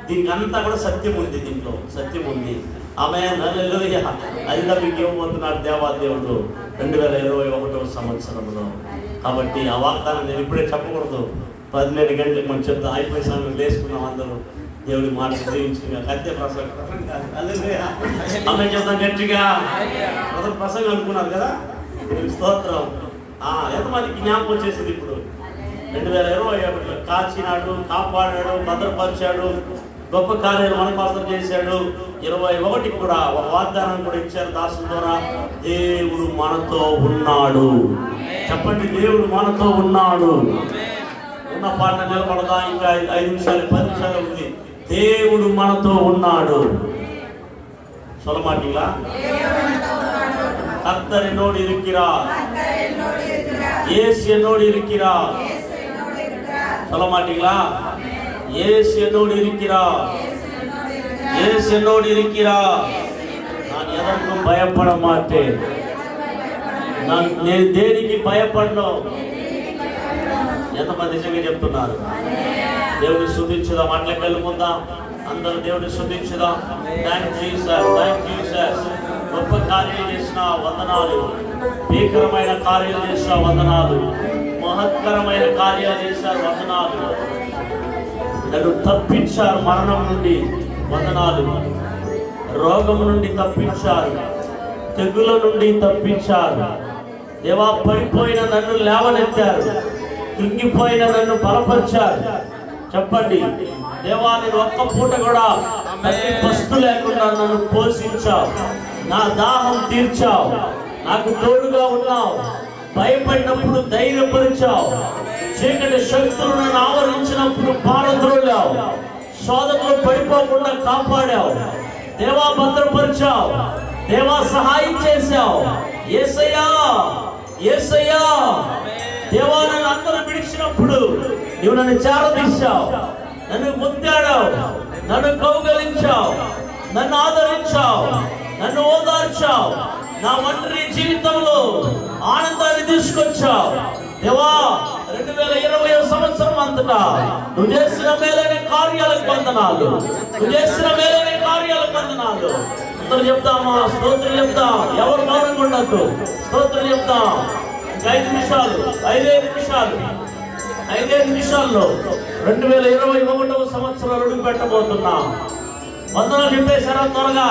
దీనికి అంతా కూడా సత్యం ఉంది, దీంట్లో సత్యం ఉంది. ఆమె హల్లెలూయా. అది మీకు ఇవ్వబోతున్నాడు దేవాదేవుడు 2021 సంవత్సరంలో. కాబట్టి ఆ వాగ్దానం నేను ఇప్పుడే చెప్పకూడదు. 12 గంటలకు మనం చెప్తాం, అయిపోయి సమయం వేసుకున్నాం అందరూ. దేవుడి మాట జీవించిందిగా కత్తే ప్రసంగం ఆమె చెప్తాం గట్టిగా. ప్రసంగం అనుకున్నారు కదా, స్తోత్రం. ఎంతమందికి జ్ఞాపకం వచ్చేసింది ఇప్పుడు? 2021 కాచినాడు, కాపాడాడు, భద్రపరిచాడు, గొప్ప కార్యాలు మన కోసం చేశాడు. 21 కూడా ఒక వాగ్దానం కూడా ఇచ్చారు దాసుల ద్వారా. దేవుడు మనతో ఉన్నాడు. చెప్పండి, దేవుడు మనతో ఉన్నాడు. ఉన్న పాట నిలబడదా? ఇంకా 5 నిమిషాలు 10 నిమిషాలు ఉంది. దేవుడు మనతో ఉన్నాడు. సొలమాటిలా கர்த்தர் என்னோடு இருக்கிறார். இயேசு என்னோடு இருக்கிறார். சொல்ல மாட்டீங்களா? இயேசு என்னோடு இருக்கிறார். இயேசு என்னோடு இருக்கிறார். நான் எதற்கும் பயப்பட மாட்டேன். நான் దేనికి భయపడను. ఎంతమంది నిజంగా చెప్తున్నారు? దేవుని స్తుతించుదాం. అట్లకి వెళ్ళిపోదాం. అందరూ దేవుని స్తుతించుదాం. Thank you Jesus, thank you Jesus. గొప్ప కార్యాలు చేసిన వందనాలు, భీకరమైన కార్యాలు చేసిన వందనాలు, మహత్తరమైన కార్యాలు చేశారు వందనాలు. నన్ను తప్పించారు మరణం నుండి వందనాలు. రోగం నుండి తప్పించారు, తెగుల నుండి తప్పించారు. దేవా, పడిపోయిన నన్ను లేవనెత్తారు, కృంగిపోయిన నన్ను బలపరిచారు. చెప్పండి, దేవా, నేను ఒక్క పూట కూడా పస్తు లేకుండా నన్ను పోషించావు, నా దాహం తీర్చావు, నాకు తోడుగా ఉన్నావు. భయపడినప్పుడు ధైర్యపరిచావు, చీకటి శక్తులు నన్ను ఆవరించినప్పుడు పారద్రోలావు, శోధనలో పడిపోకుండా కాపాడావు. దేవా, భద్రపరిచావు. దేవా, సహాయం చేశావు. యేసయ్యా, యేసయ్యా. దేవా, నన్ను అందరూ విడిచినప్పుడు నువ్వు నన్ను చేరదీశావు, నన్ను ముద్దాడావు, నన్ను కౌగలించావు, నన్ను ఆదరించావు, నన్ను ఓదార్చావు. నా ఒంటరి జీవితంలో ఆనందాన్ని తీసుకొచ్చావు. దేవా, 2020 సంవత్సరం అంతటా నువ్వు చేసిన మేలైన కార్యాలకు వందనాలు, నువ్వు చేసిన మేలైన కార్యాలకు వందనాలు. అందరూ చెప్తామా? స్తోత్రం చెప్తాం. ఎవరు మౌనంగా ఉండద్దు. స్తోత్రం చెప్తాం. 5 నిమిషాలు, 5 నిమిషాల్లో 2021 సంవత్సరం అడుగు పెట్టబోతున్నాం. వందనాలు చెప్పేశారా? త్వరగా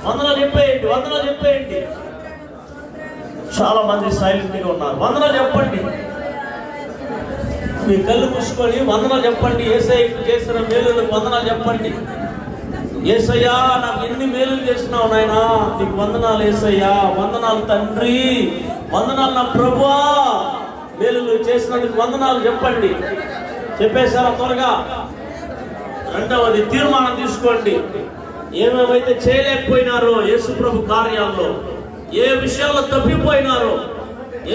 వందనాలు చెప్పేయండి, వందనాలు చెప్పేయండి. చాలా మంది సైలెంట్గా ఉన్నారు. వందనాలు చెప్పండి. మీ కళ్ళు మూసుకొని వందనాలు చెప్పండి. యేసయ్య చేసిన మేలులకు వందనాలు చెప్పండి. యేసయ్యా, నాకు ఎన్ని మేలులు చేసినావు నాయనా, నీకు వందనాలు యేసయ్యా. వందనాలు తండ్రి, వందనాలు నా ప్రభువా, మేలులు చేసినందుకు వందనాలు చెప్పండి. చెప్పేశారా? త్వరగా. రెండవది, తీర్మానం తీసుకోండి. ఏమేమైతే చేయలేకపోయినారో యేసు ప్రభు కార్యాల్లో, ఏ విషయాల్లో తప్పిపోయినారో,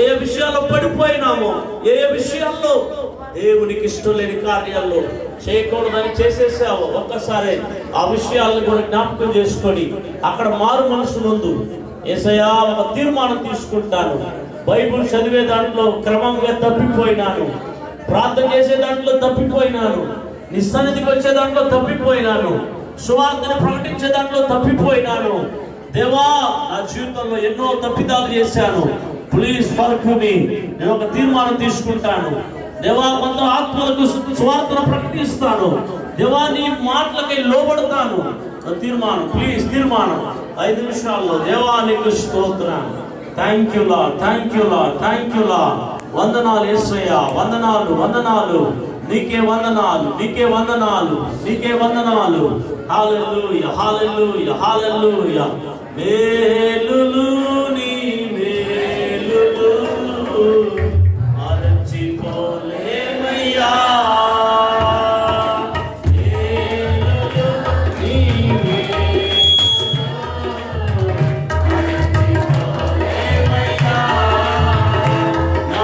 ఏ విషయాల్లో పడిపోయినామో, ఏ విషయాల్లో దేవునికి ఇష్టం లేని కార్యాల్లో చేయకూడదని చేసేసావు, ఒక్కసారి ఆ విషయాలను కూడా జ్ఞాపకం చేసుకొని అక్కడ మారు మనసు ముందు యేసయ్యా ఒక తీర్మానం తీసుకుంటాను. బైబిల్ చదివే దాంట్లో క్రమంగా తప్పిపోయినాను, ప్రార్థన చేసే దాంట్లో తప్పిపోయినాను, నీ సన్నిధికి వచ్చే దాంట్లో తప్పిపోయినాను, సువార్తను ప్రకటించే దాంట్లో తప్పిపోయినాను. దేవా, నా జీవితంలో ఎన్నో తప్పిదాలు చేశాను, ప్లీజ్ ఫర్గివ్ మీ. నేను ఒక తీర్మానం తీసుకుంటాను. దేవా, కొంత ఆత్మలకు సువార్తను ప్రకటిస్తాను. దేవా, నీ మాటలకై లోబడతాను. తీర్మానం, ప్లీజ్ తీర్మానం. 5 నిమిషాల్లో. దేవా, నీకు స్తోత్రం. Thank you Lord, thank you Lord, thank you lord. వందనాలు యేసయ్యా, వందనాలు, వందనాలు. నీకే వందనాలు, నీకే వందనాలు, నీకే వందనాలు. హల్లెలూయా, హల్లెలూయా, హల్లెలూయా. మేలులు నీ మేలులు మరచిపోలేమయ్యా. నా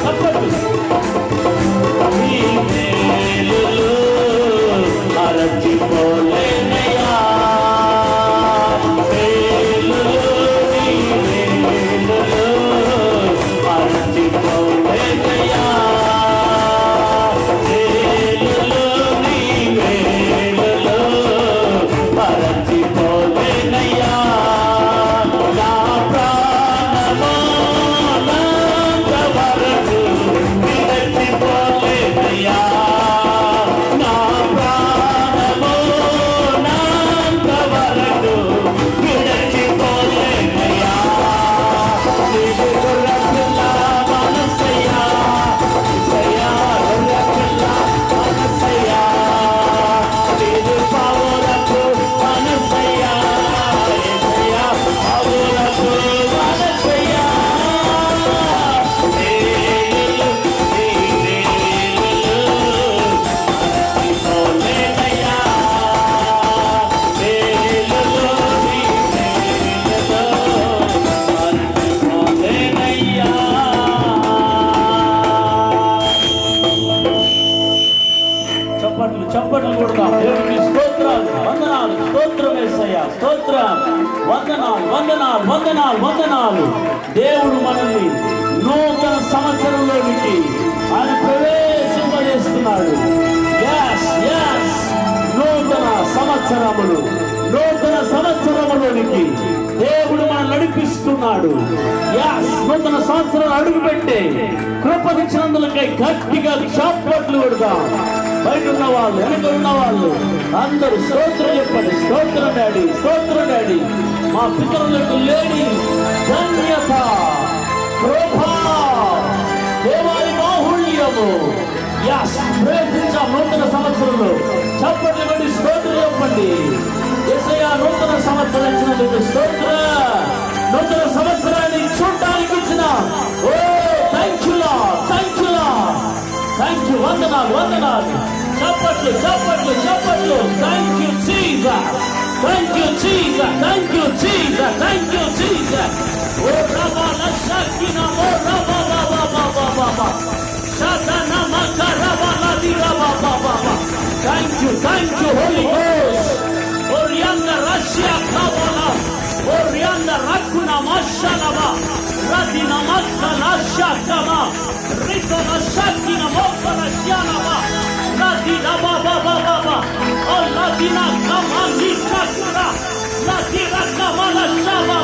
చప్పట్లు అరచిపోలేనయ్యా వేలులో నీ వేలులో అరచిపోలేనయ్యా చప్పట్లు కొడదాం. దేవునికి స్తోత్రాలు, వందనాలు, స్తోత్రం యేసయ్యా, స్తోత్రం, వందనాలు, వందనాలు, వందనాలు, వందనాలు. దేవుడు మనల్ని నూతన సంవత్సరంలోనికి ఆయన ప్రవేశింపజేస్తున్నాడు. నూతన సంవత్సరములు, నూతన సంవత్సరములోనికి దేవుడు మనం నడిపిస్తున్నాడు. నూతన సంవత్సరం అడుగుపెట్టే కృపనిచ్చినందులకై గట్టిగా చప్పట్లు కొడదాం. బయట ఉన్న వాళ్ళు, వెనక ఉన్న వాళ్ళు అందరూ స్తోత్రం చెప్పండి. స్తోత్రం డాడీ, స్తోత్రం డాడీ. మా పితరులకు లేని ధన్యత, కృప, దేవాది బాహుళ్యము. నూతన సంవత్సరంలో చప్పట్లు కొట్టి స్తోత్రం చెప్పండి. యేసయ్యా నూతన సంవత్సరం ఇచ్చినందుకు స్తోత్రం. నూతన సంవత్సరాన్ని చూడడానికి ఇచ్చిన oh thank you Lord, thank you Lord, thank you. వందనాలు, వందనాలు. చప్పట్లు, చప్పట్లు, చప్పట్లు. Thank you Jesus, thank you Jesus, thank you Jesus, thank you Jesus. ఓ రబా లషకిన ఓ రబా బాబా బాబా బాబా షాదనా మకరబా లది రబా బాబా. Thank you Holy Ghost. ఓరియంగా రష్యా కావాలా, ఓరియంగా రక్కున మషలబా రదిన మక్కల షకమా రితన షకిన మోకల షనబా రదిన బాబా బాబా ఓ రదిన కమని సకురా రదిన కమల షబా.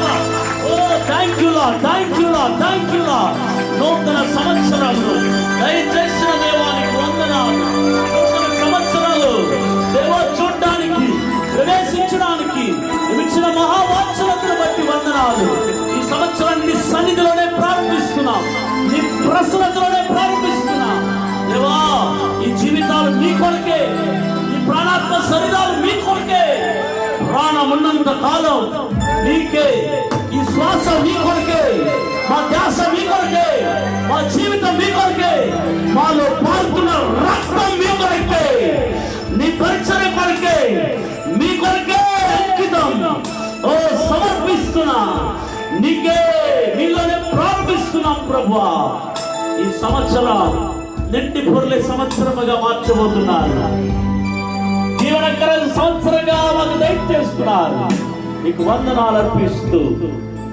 ఓ thank you Lord, thank you Lord, thank you Lord. నూతన సంవత్సరాలు దయచేసిన దేవానికి వందనాలు. నూతన సంవత్సరాలు దేవా చూడడానికి, ప్రవేశించడానికి ఇచ్చిన మహావాత్సల్యతను బట్టి వందనాలు. ఈ సంవత్సరాన్ని సన్నిధిలోనే ప్రారంభిస్తున్నాం, నీ ప్రసన్నతలోనే ప్రారంభిస్తున్నాం. దేవా ఈ జీవితాలు మీ కొరకే, ఈ ప్రాణాత్మ శరీరాలు మీ కొరకే. ప్రాణం ఉన్నంత కాలం నీకే, ఈ శ్వాస మాలో పారుతున్న రక్తం మీ కొరకే, నీ పరిచర్య కొరకే, మీ కొరకే అంకితం. ఓ సమర్పిస్తున్నా, నీకే నీలోనే ప్రారంభిస్తున్నాం ప్రభువా. ఈ సంవత్సరం నిండి పొరలే సంవత్సరముగా మార్చబోతున్నారు. జీవనకర సంవత్సరంగా మాకు దయచేస్తున్నారు. నీకు వందనాలు అర్పిస్తూ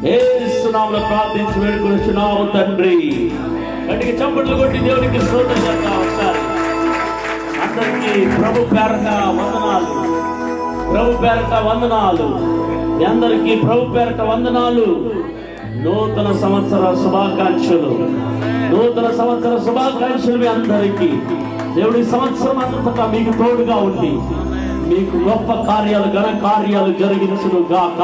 యేసు నామములో ప్రార్థించి వేడుకొనుచున్నాము తండ్రి. గట్టిగా చప్పట్లు కొట్టి దేవునికి స్తోత్రం చేద్దాం. ఒకసారి అందరికీ ప్రభు పేరట వందనాలు, ప్రభు పేరట వందనాలు, మీ అందరికీ ప్రభు పేరట వందనాలు. నూతన సంవత్సర శుభాకాంక్షలు, నూతన సంవత్సర శుభాకాంక్షలు మీ అందరికీ. దేవుడి సంవత్సరం అంతటా మీకు తోడుగా ఉండి మీకు గొప్ప కార్యాలు, ఘన కార్యాలు జరిగించును గాక.